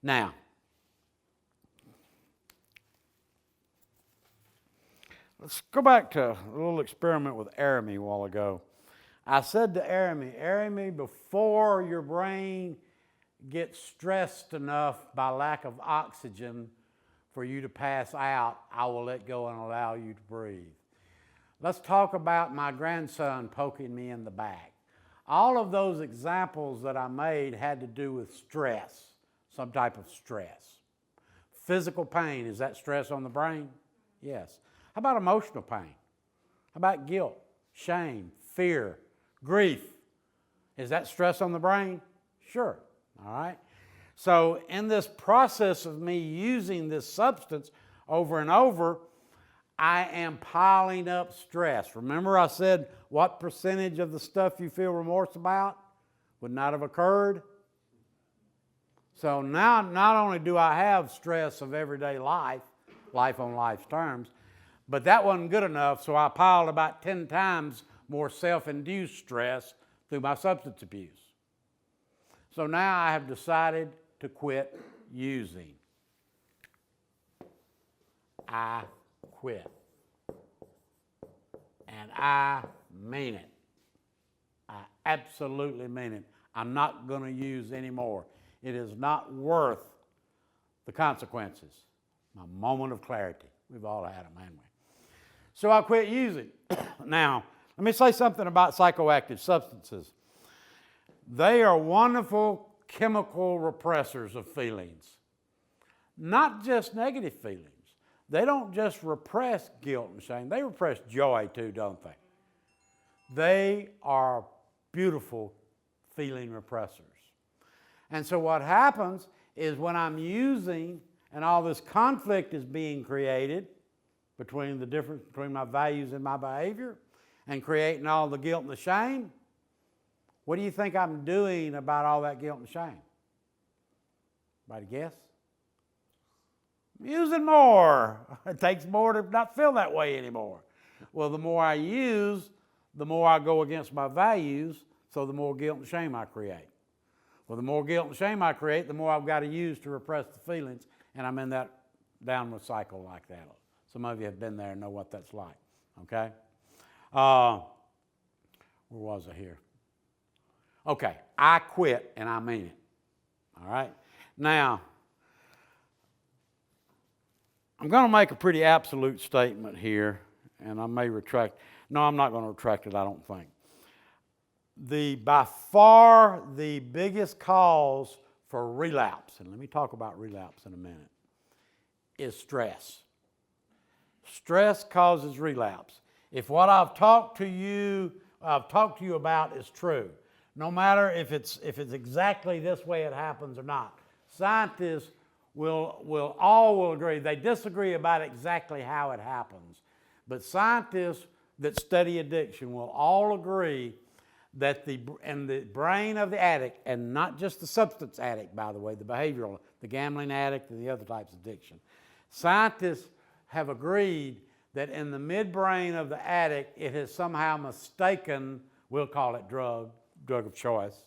S1: Now, let's go back to a little experiment with Aramy a while ago. I said to Aramy, before your brain gets stressed enough by lack of oxygen for you to pass out, I will let go and allow you to breathe. Let's talk about my grandson poking me in the back. All of those examples that I made had to do with stress, some type of stress. Physical pain, is that stress on the brain? Yes. How about emotional pain? How about guilt, shame, fear, grief? Is that stress on the brain? Sure. All right. So in this process of me using this substance over and over, I am piling up stress. Remember I said what percentage of the stuff you feel remorse about would not have occurred? So now not only do I have stress of everyday life on life's terms, but that wasn't good enough, so I piled about 10 times more self-induced stress through my substance abuse. So now I have decided to quit using. I quit. And I mean it. I absolutely mean it. I'm not going to use anymore. It is not worth the consequences. My moment of clarity. We've all had them, haven't we? So I quit using. Now, let me say something about psychoactive substances. They are wonderful chemical repressors of feelings. Not just negative feelings. They don't just repress guilt and shame. They repress joy too, don't they? They are beautiful feeling repressors. And so what happens is when I'm using and all this conflict is being created between the difference between my values and my behavior and creating all the guilt and the shame, what do you think I'm doing about all that guilt and shame? Anybody guess? I'm using more. It takes more to not feel that way anymore. Well, the more I use, the more I go against my values, so the more guilt and shame I create. Well, the more guilt and shame I create, the more I've got to use to repress the feelings, and I'm in that downward cycle like that. Some of you have been there and know what that's like, okay? Where was I here? Okay, I quit and I mean it, all right? Now, I'm going to make a pretty absolute statement here, and I may retract. No, I'm not going to retract it, I don't think. By far the biggest cause for relapse, and let me talk about relapse in a minute, is stress. Stress causes relapse. If what I've talked to you about is true, no matter if it's exactly this way it happens or not, scientists will all agree. They disagree about exactly how it happens, but scientists that study addiction will all agree that the brain of the addict, and not just the substance addict, by the way, the behavioral, the gambling addict, and the other types of addiction, scientists have agreed that in the midbrain of the addict, it has somehow mistaken, we'll call it drug of choice,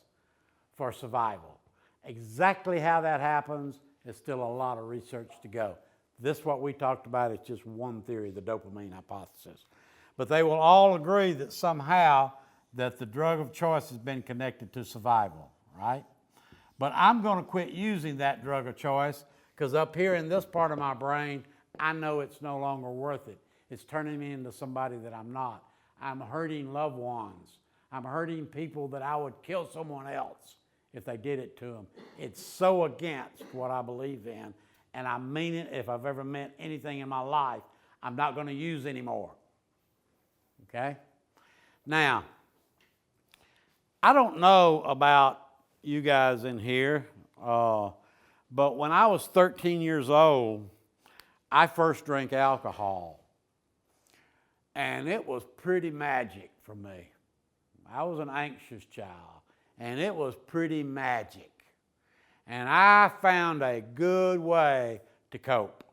S1: for survival. Exactly how that happens is still a lot of research to go. This, what we talked about, is just one theory, the dopamine hypothesis. But they will all agree that somehow that the drug of choice has been connected to survival, right? But I'm going to quit using that drug of choice because up here in this part of my brain, I know it's no longer worth it. It's turning me into somebody that I'm not. I'm hurting loved ones. I'm hurting people that I would kill someone else if they did it to them. It's so against what I believe in, and I mean it if I've ever meant anything in my life, I'm not going to use anymore. Okay? Now, I don't know about you guys in here, but when I was 13 years old, I first drank alcohol. And it was pretty magic for me. I was an anxious child, and it was pretty magic. And I found a good way to cope.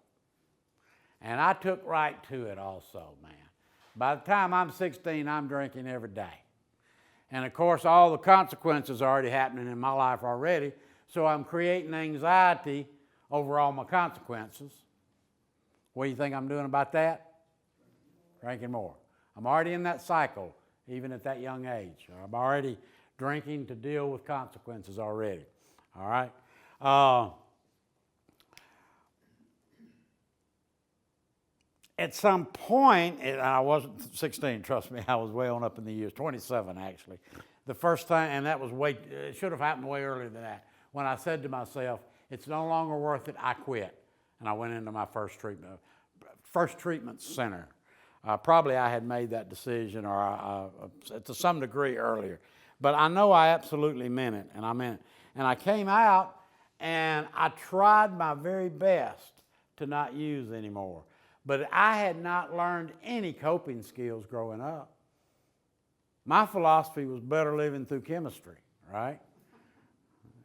S1: And I took right to it also, man. By the time I'm 16, I'm drinking every day. And of course, all the consequences are already happening in my life already, so I'm creating anxiety over all my consequences. What do you think I'm doing about that? Drinking more. I'm already in that cycle, even at that young age. I'm already drinking to deal with consequences already. All right? At some point, and I wasn't 16, trust me, I was way on up in the years, 27 actually. The first time, and that was it should have happened way earlier than that, when I said to myself, it's no longer worth it, I quit. And I went into my first treatment center. Probably I had made that decision or to some degree earlier. But I know I absolutely meant it, and I meant it. And I came out, and I tried my very best to not use anymore. But I had not learned any coping skills growing up. My philosophy was better living through chemistry, right?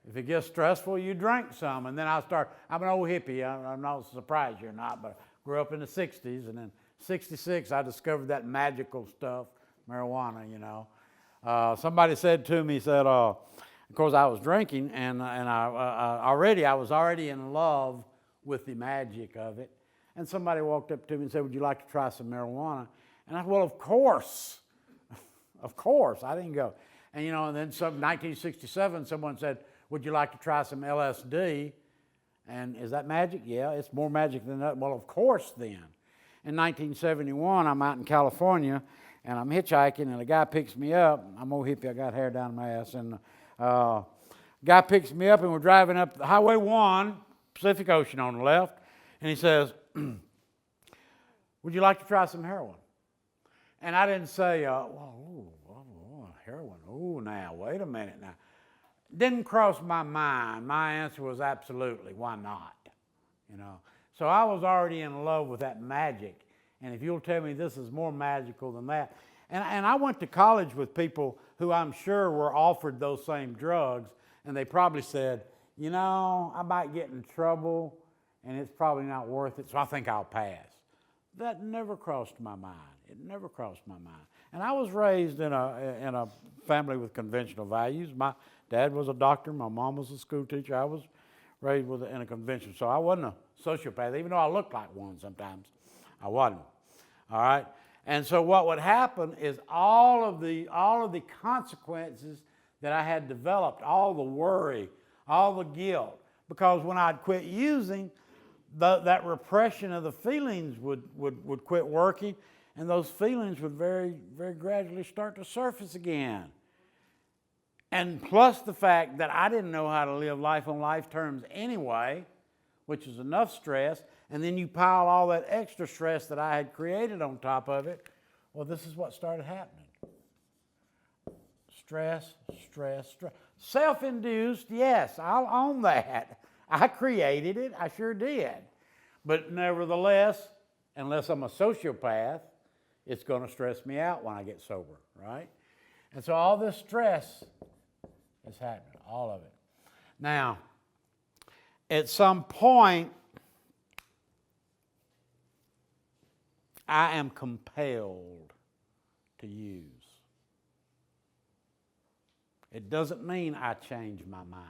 S1: If it gets stressful, you drink some. And then I'm an old hippie. I'm not surprised you're not, but I grew up in the 60s, and then 66, I discovered that magical stuff, marijuana, you know. Somebody said to me, of course I was drinking, and I was already in love with the magic of it. And somebody walked up to me and said, would you like to try some marijuana? And I said, well, of course. Of course. I didn't go. And, you know, and then 1967, someone said, would you like to try some LSD? And is that magic? Yeah, it's more magic than that. Well, of course then. In 1971, I'm out in California, and I'm hitchhiking, and a guy picks me up. I'm old hippie, I got hair down my ass. And guy picks me up, and we're driving up Highway 1, Pacific Ocean on the left, and he says, would you like to try some heroin? And I didn't say, heroin, now, wait a minute now. Didn't cross my mind. My answer was absolutely, why not? You know. So I was already in love with that magic. And if you'll tell me this is more magical than that. And I went to college with people who I'm sure were offered those same drugs, and they probably said, you know, I might get in trouble, and it's probably not worth it, so I think I'll pass. That never crossed my mind. It never crossed my mind. And I was raised in a family with conventional values. My dad was a doctor. My mom was a school teacher. I was raised in a convention. So I wasn't a sociopath, even though I looked like one sometimes. I wasn't. All right? And so what would happen is all of the consequences that I had developed, all the worry, all the guilt, because when I'd quit using, that repression of the feelings would quit working, and those feelings would very, very gradually start to surface again. And plus the fact that I didn't know how to live life on life terms anyway, which is enough stress, and then you pile all that extra stress that I had created on top of it, well, this is what started happening. Stress, stress, stress. Self-induced, yes, I'll own that. I created it, I sure did. But nevertheless, unless I'm a sociopath, it's going to stress me out when I get sober, right? And so all this stress is happening, all of it. Now, at some point, I am compelled to use. It doesn't mean I changed my mind.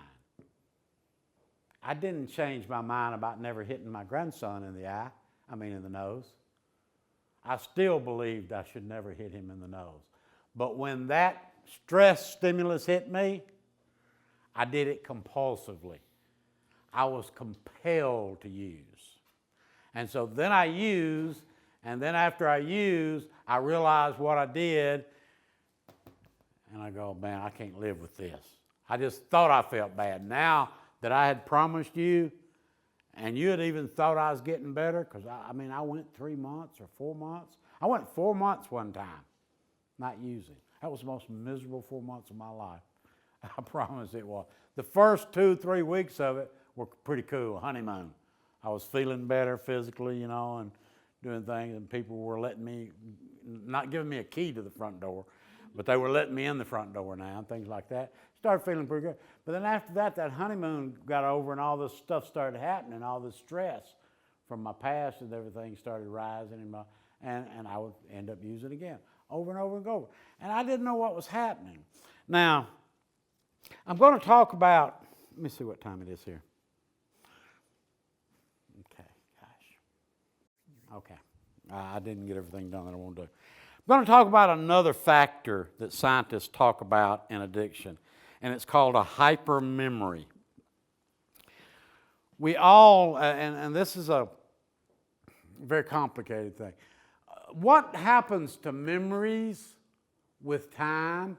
S1: I didn't change my mind about never hitting my grandson in the nose. I still believed I should never hit him in the nose. But when that stress stimulus hit me, I did it compulsively. I was compelled to use. And so then I used, and then after I used, I realized what I did, and I go, man, I can't live with this. I just thought I felt bad. Now that I had promised you, And you had even thought I was getting better, because I went 3 months or 4 months. I went 4 months one time, not using. That was the most miserable 4 months of my life. I promise it was. The first 2-3 weeks of it were pretty cool, honeymoon. I was feeling better physically, and doing things, and people were letting me, not giving me a key to the front door, but they were letting me in the front door now, and things like that. Started feeling pretty good. But then after that, that honeymoon got over, and all this stuff started happening, all this stress from my past and everything started rising, and I would end up using it again, over and over and over. And I didn't know what was happening. Now, I'm going to talk about, let me see what time it is here. Okay, I didn't get everything done that I wanted to do. I'm going to talk about another factor that scientists talk about in addiction, and it's called a hypermemory. We all, and this is a very complicated thing. What happens to memories with time?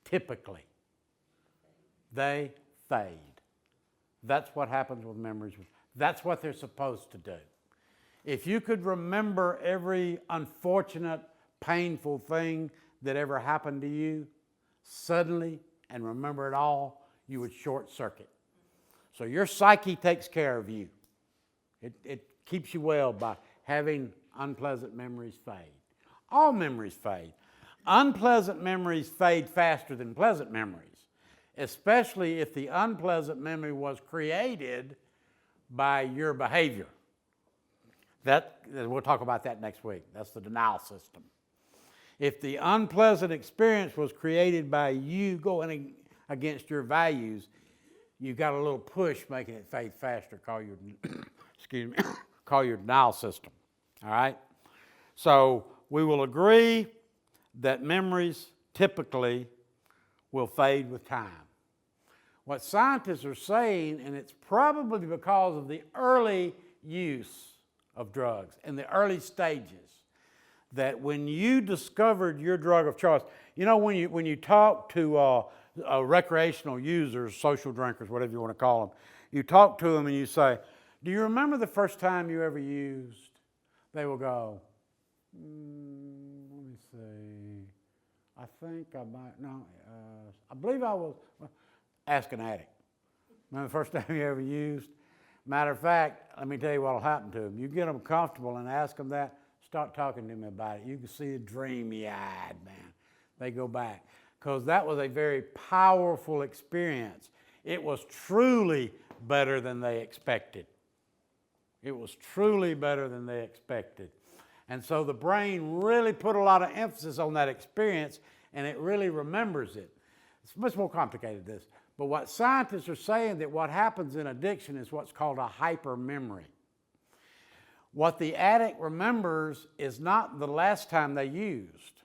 S1: Typically, they fade. That's what happens with memories. That's what they're supposed to do. If you could remember every unfortunate, painful thing that ever happened to you suddenly and remember it all, you would short circuit. So your psyche takes care of you. It keeps you well by having unpleasant memories fade. All memories fade. Unpleasant memories fade faster than pleasant memories, especially if the unpleasant memory was created by your behavior. We'll talk about that next week. That's the denial system. If the unpleasant experience was created by you going against your values, you got a little push making it fade faster, call your denial system. All right? So we will agree that memories typically will fade with time. What scientists are saying, and it's probably because of the early use of drugs in the early stages, that when you discovered your drug of choice, when you talk to recreational users, social drinkers, whatever you want to call them, you talk to them and you say, do you remember the first time you ever used? They will go, let me see, I think I might, no, I believe I was, ask an addict. Remember the first time you ever used? Matter of fact, let me tell you what will happen to them. You get them comfortable and ask them that, start talking to them about it. You can see the dreamy-eyed, man. They go back. Because that was a very powerful experience. It was truly better than they expected. It was truly better than they expected. And so the brain really put a lot of emphasis on that experience, and it really remembers it. It's much more complicated than this. But what scientists are saying, that what happens in addiction is what's called a hypermemory. What the addict remembers is not the last time they used.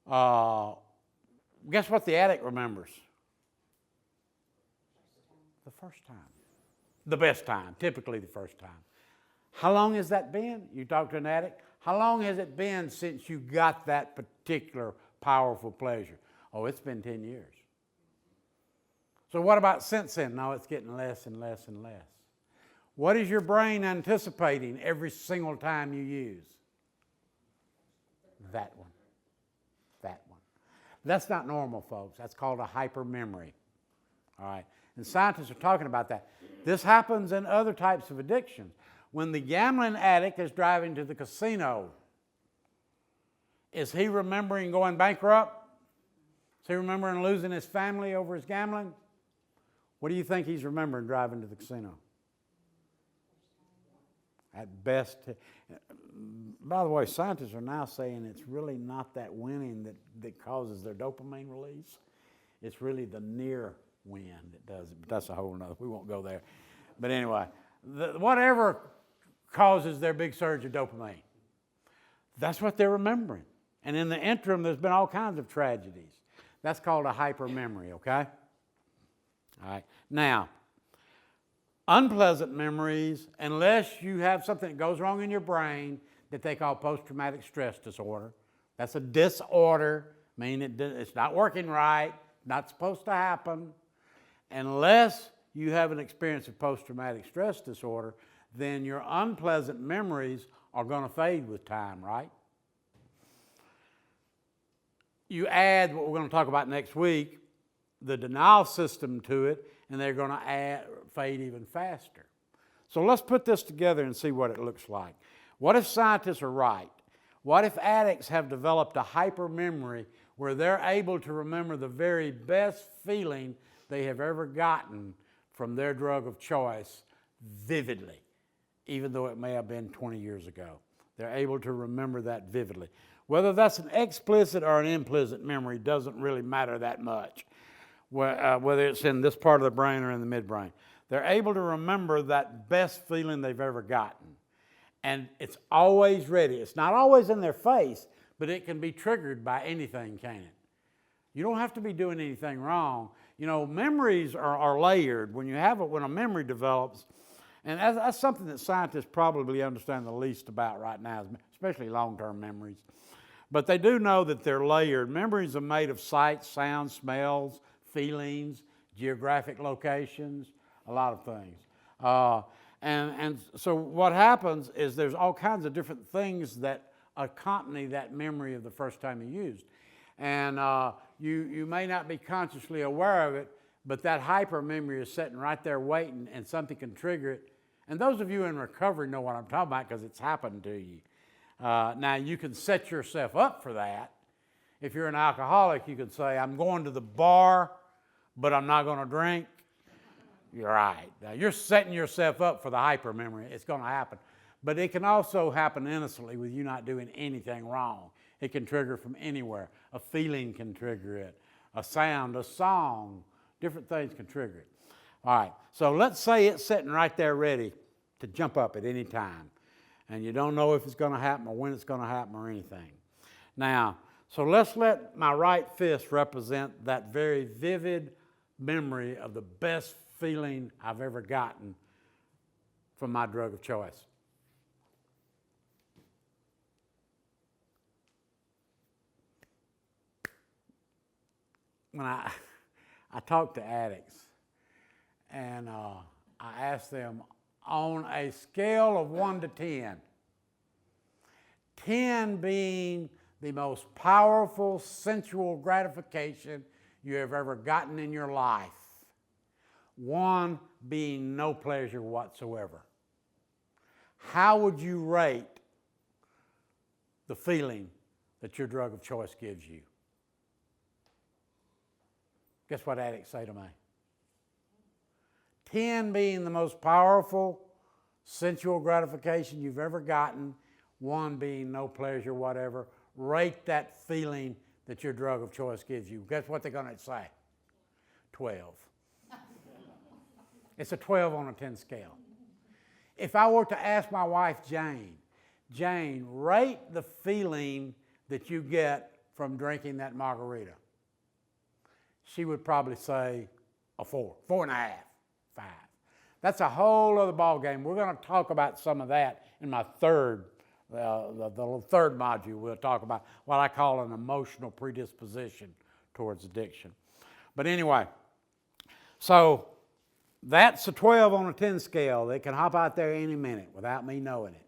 S1: Guess what the addict remembers? The first time. The best time, typically the first time. How long has that been? You talk to an addict. How long has it been since you got that particular powerful pleasure? Oh, it's been 10 years. So what about since then? No, it's getting less and less and less. What is your brain anticipating every single time you use? That one. That one. That's not normal, folks. That's called a hypermemory. All right. And scientists are talking about that. This happens in other types of addictions. When the gambling addict is driving to the casino, is he remembering going bankrupt? Is he remembering losing his family over his gambling? What do you think he's remembering driving to the casino? At best. By the way, scientists are now saying it's really not that winning that causes their dopamine release. It's really the near win that does it. But that's a whole nother, we won't go there. But anyway, whatever causes their big surge of dopamine, that's what they're remembering. And in the interim, there's been all kinds of tragedies. That's called a hypermemory, okay? All right. Now, unpleasant memories, unless you have something that goes wrong in your brain that they call post-traumatic stress disorder. That's a disorder, meaning it's not working right, not supposed to happen. Unless you have an experience of post-traumatic stress disorder, then your unpleasant memories are going to fade with time, right? You add what we're going to talk about next week, the denial system to it, and they're going to fade even faster. So let's put this together and see what it looks like. What if scientists are right? What if addicts have developed a hypermemory where they're able to remember the very best feeling they have ever gotten from their drug of choice vividly, even though it may have been 20 years ago? They're able to remember that vividly. Whether that's an explicit or an implicit memory doesn't really matter that much, whether it's in this part of the brain or in the midbrain. They're able to remember that best feeling they've ever gotten. And it's always ready. It's not always in their face, but it can be triggered by anything, can't it? You don't have to be doing anything wrong. You know, memories are layered. When a memory develops, and that's something that scientists probably understand the least about right now, especially long-term memories. But they do know that they're layered. Memories are made of sights, sounds, smells, feelings, geographic locations, a lot of things. And so what happens is there's all kinds of different things that accompany that memory of the first time you used. And you may not be consciously aware of it, but that hypermemory is sitting right there waiting, and something can trigger it. And those of you in recovery know what I'm talking about because it's happened to you. Now, you can set yourself up for that. If you're an alcoholic, you can say, I'm going to the bar, but I'm not going to drink. You're right. Now, you're setting yourself up for the hypermemory. It's going to happen. But it can also happen innocently with you not doing anything wrong. It can trigger from anywhere. A feeling can trigger it. A sound, a song, different things can trigger it. All right, so let's say it's sitting right there ready to jump up at any time. And you don't know if it's going to happen or when it's going to happen or anything. Now, so let's let my right fist represent that very vivid memory of the best feeling I've ever gotten from my drug of choice. When I talk to addicts, and I ask them on a scale of 1 to 10, 10 being the most powerful sensual gratification you have ever gotten in your life, 1 being no pleasure whatsoever. How would you rate the feeling that your drug of choice gives you? Guess what addicts say to me? 10 being the most powerful sensual gratification you've ever gotten, 1 being no pleasure, whatever. Rate that feeling that your drug of choice gives you. Guess what they're going to say? 12. It's a 12 on a 10 scale. If I were to ask my wife, Jane, rate the feeling that you get from drinking that margarita, she would probably say a 4, 4.5, 5. That's a whole other ball game. We're going to talk about some of that in my third, the third module. We'll talk about what I call an emotional predisposition towards addiction. But anyway, so that's a 12 on a 10 scale. They can hop out there any minute without me knowing it.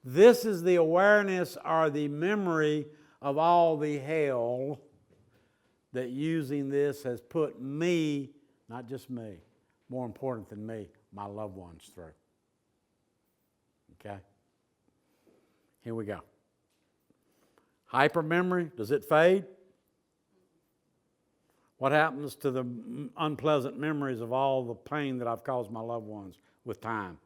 S1: This is the awareness or the memory of all the hell that using this has put me, not just me, more important than me, my loved ones through. Okay? Here we go. Hypermemory, does it fade? What happens to the unpleasant memories of all the pain that I've caused my loved ones with time?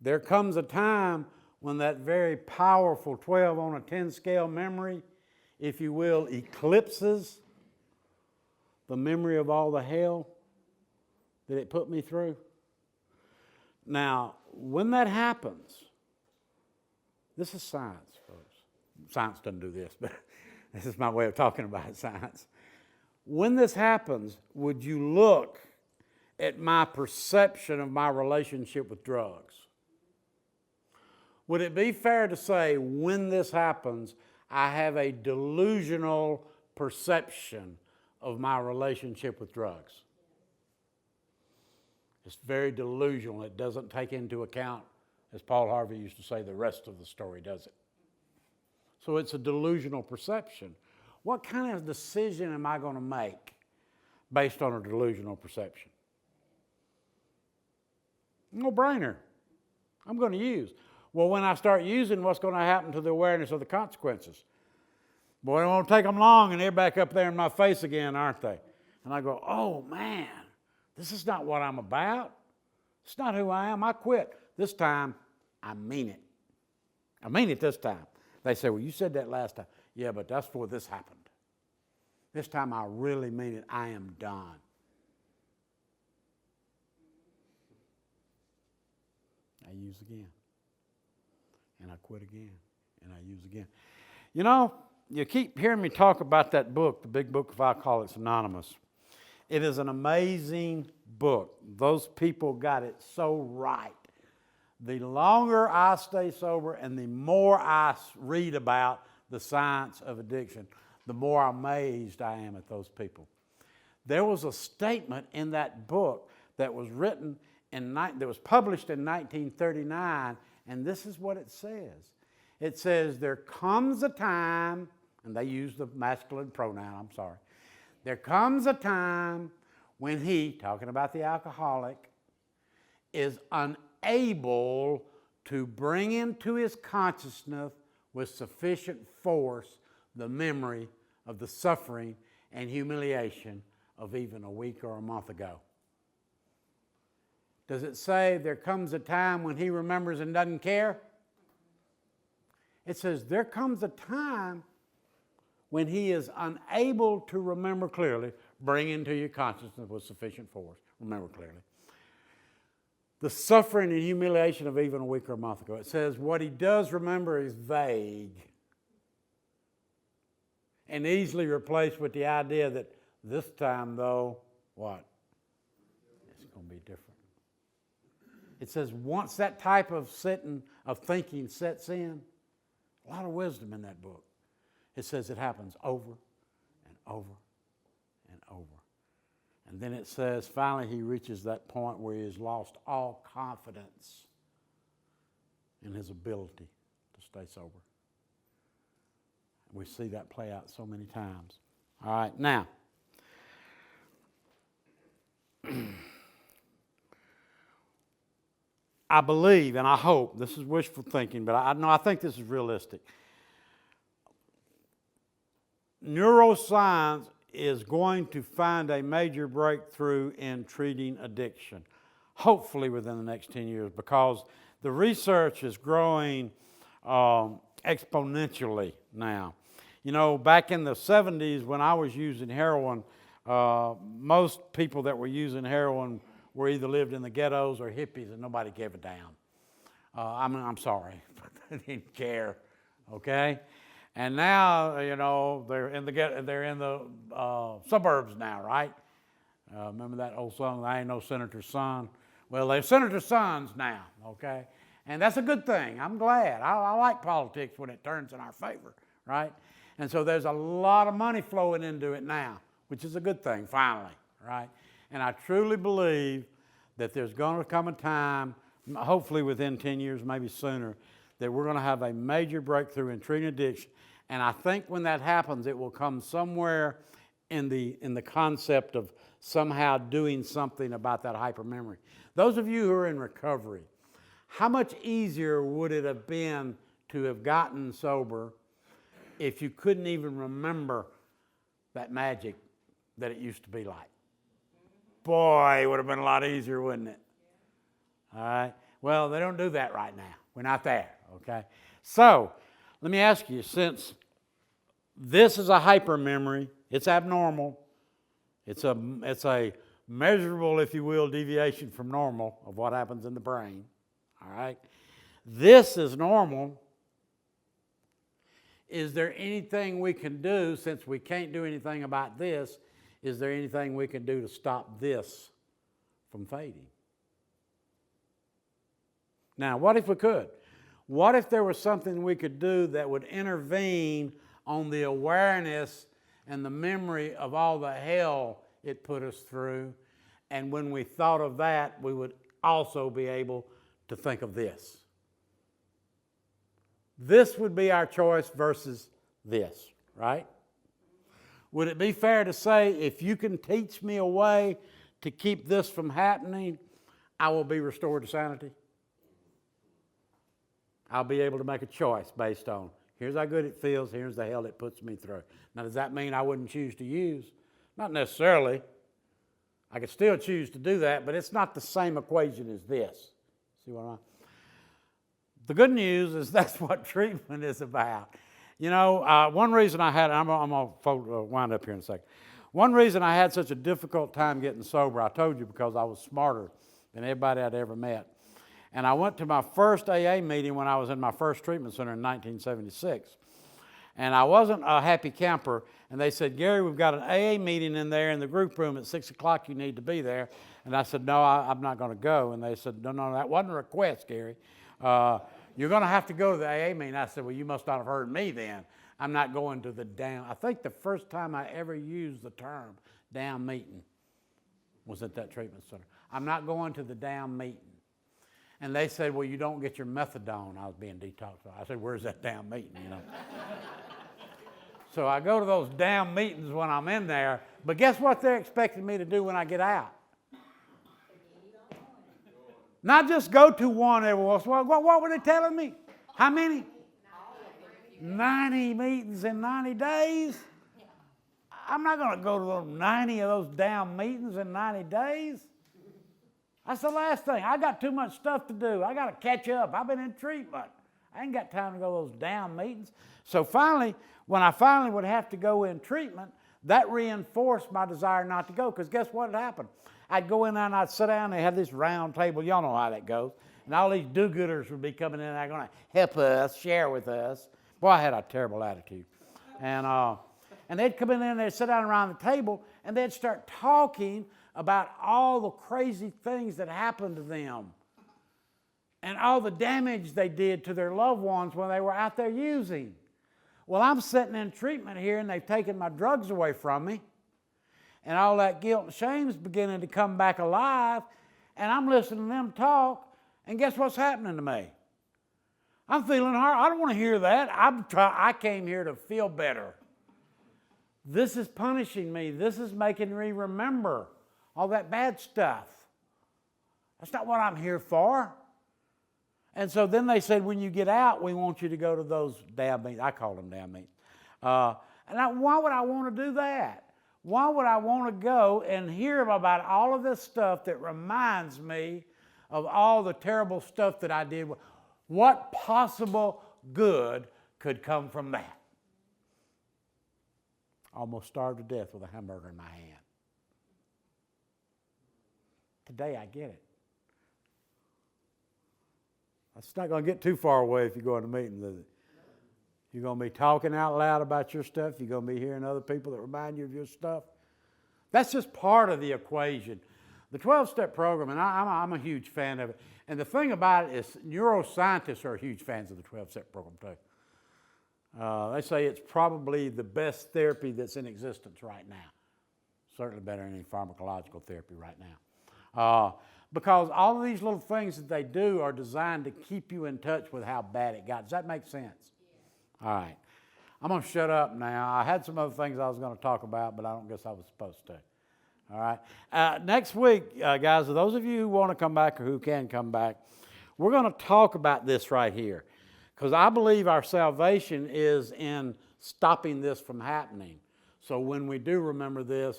S1: There comes a time when that very powerful 12 on a 10 scale memory, if you will, eclipses the memory of all the hell that it put me through. Now, when that happens, this is science, folks. Science doesn't do this, but this is my way of talking about science. When this happens, would you look at my perception of my relationship with drugs. Would it be fair to say when this happens, I have a delusional perception of my relationship with drugs? It's very delusional. It doesn't take into account, as Paul Harvey used to say, the rest of the story, does it? So it's a delusional perception. What kind of decision am I going to make based on a delusional perception? No-brainer. I'm going to use. Well, when I start using, what's going to happen to the awareness of the consequences? Boy, it won't take them long, and they're back up there in my face again, aren't they? And I go, oh, man, this is not what I'm about. It's not who I am. I quit. This time, I mean it. I mean it this time. They say, well, you said that last time. Yeah, but that's before this happened. This time, I really mean it. I am done. I use again. And I quit again. And I use again. You know, you keep hearing me talk about that book, the big book of Alcoholics Anonymous. It is an amazing book. Those people got it so right. The longer I stay sober and the more I read about the science of addiction, the more amazed I am at those people. There was a statement in that book that was written that was published in 1939, and this is what it says. It says, there comes a time, and they use the masculine pronoun, I'm sorry. There comes a time when he, talking about the alcoholic, is unable to bring into his consciousness with sufficient force the memory of the suffering and humiliation of even a week or a month ago. Does it say there comes a time when he remembers and doesn't care? It says there comes a time when he is unable to remember clearly, bring into your consciousness with sufficient force, remember clearly, the suffering and humiliation of even a week or a month ago. It says what he does remember is vague and easily replaced with the idea that this time, though, what? It's going to be different. It says once that type of thinking sets in, a lot of wisdom in that book. It says it happens over and over and over. And then it says finally he reaches that point where he has lost all confidence in his ability to stay sober. We see that play out so many times. All right, now, I believe and I hope, this is wishful thinking, but I think this is realistic. Neuroscience is going to find a major breakthrough in treating addiction, hopefully within the next 10 years, because the research is growing exponentially now. You know, back in the 70s when I was using heroin, most people that were using heroin were either lived in the ghettos or hippies, and nobody gave a damn. I'm sorry, but they didn't care. Okay, and now you know they're in the suburbs now, right? Remember that old song, "I Ain't No Senator's Son"? Well, they're senator's sons now. Okay, and that's a good thing. I'm glad. I like politics when it turns in our favor, right? And so there's a lot of money flowing into it now, which is a good thing. Finally, right? And I truly believe that there's going to come a time, hopefully within 10 years, maybe sooner, that we're going to have a major breakthrough in treating addiction. And I think when that happens, it will come somewhere in the concept of somehow doing something about that hypermemory. Those of you who are in recovery, how much easier would it have been to have gotten sober if you couldn't even remember that magic that it used to be like? Boy, it would have been a lot easier, wouldn't it? All right. Well, they don't do that right now. We're not there, okay? So, let me ask you, since this is a hypermemory, it's abnormal, it's a measurable, if you will, deviation from normal of what happens in the brain, all right? This is normal. Is there anything we can do, since we can't do anything about this, is there anything we can do to stop this from fading. Now, what if we could? What if there was something we could do that would intervene on the awareness and the memory of all the hell it put us through, and when we thought of that, we would also be able to think of this. This would be our choice versus this, right? Would it be fair to say, if you can teach me a way to keep this from happening, I will be restored to sanity? I'll be able to make a choice based on, here's how good it feels, here's the hell it puts me through. Now, does that mean I wouldn't choose to use? Not necessarily. I could still choose to do that, but it's not the same equation as this. See what I'm saying? The good news is that's what treatment is about. You know, one reason I had, I'm going to wind up here in a second. One reason I had such a difficult time getting sober, I told you, because I was smarter than everybody I'd ever met. And I went to my first AA meeting when I was in my first treatment center in 1976. And I wasn't a happy camper. And they said, Gary, we've got an AA meeting in there in the group room at 6 o'clock. You need to be there. And I said, no, I'm not going to go. And they said, no, that wasn't a request, Gary. You're going to have to go to the AA meeting. I said, well, you must not have heard me then. I'm not going to the down. I think the first time I ever used the term down meeting was at that treatment center. I'm not going to the down meeting. And they said, well, you don't get your methadone. I was being detoxified. I said, where's that damn meeting, you know? So I go to those damn meetings when I'm in there, but guess what they're expecting me to do when I get out? Not just go to one every once in a while. What were they telling me? How many? 90 meetings in 90 days? I'm not going to go to those 90 of those damn meetings in 90 days. That's the last thing. I got too much stuff to do. I got to catch up. I've been in treatment. I ain't got time to go to those damn meetings. So finally, when I finally would have to go in treatment, that reinforced my desire not to go, because guess what had happened? I'd go in there and I'd sit down, they had this round table, y'all know how that goes, and all these do-gooders would be coming in and they're going to help us, share with us. Boy, I had a terrible attitude. And they'd come in there and they'd sit down around the table and they'd start talking about all the crazy things that happened to them and all the damage they did to their loved ones when they were out there using. Well, I'm sitting in treatment here and they've taken my drugs away from me, and all that guilt and shame is beginning to come back alive, and I'm listening to them talk, and guess what's happening to me? I'm feeling hard. I don't want to hear that. I came here to feel better. This is punishing me. This is making me remember all that bad stuff. That's not what I'm here for. And so then they said, when you get out, we want you to go to those damn meetings. I call them damn meetings. Why would I want to do that? Why would I want to go and hear about all of this stuff that reminds me of all the terrible stuff that I did? What possible good could come from that? Almost starved to death with a hamburger in my hand. Today I get it. It's not going to get too far away if you go in a meeting, is it? You're going to be talking out loud about your stuff. You're going to be hearing other people that remind you of your stuff. That's just part of the equation. The 12-step program, and I'm a huge fan of it. And the thing about it is neuroscientists are huge fans of the 12-step program too. They say it's probably the best therapy that's in existence right now. Certainly better than any pharmacological therapy right now. Because all of these little things that they do are designed to keep you in touch with how bad it got. Does that make sense? Yeah. All right. I'm going to shut up now. I had some other things I was going to talk about, but I don't guess I was supposed to. All right. Next week, guys, for those of you who want to come back or who can come back, we're going to talk about this right here. Because I believe our salvation is in stopping this from happening. So when we do remember this,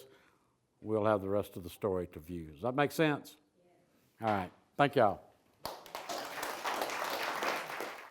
S1: we'll have the rest of the story to view. Does that make sense? Yeah. All right. Thank y'all.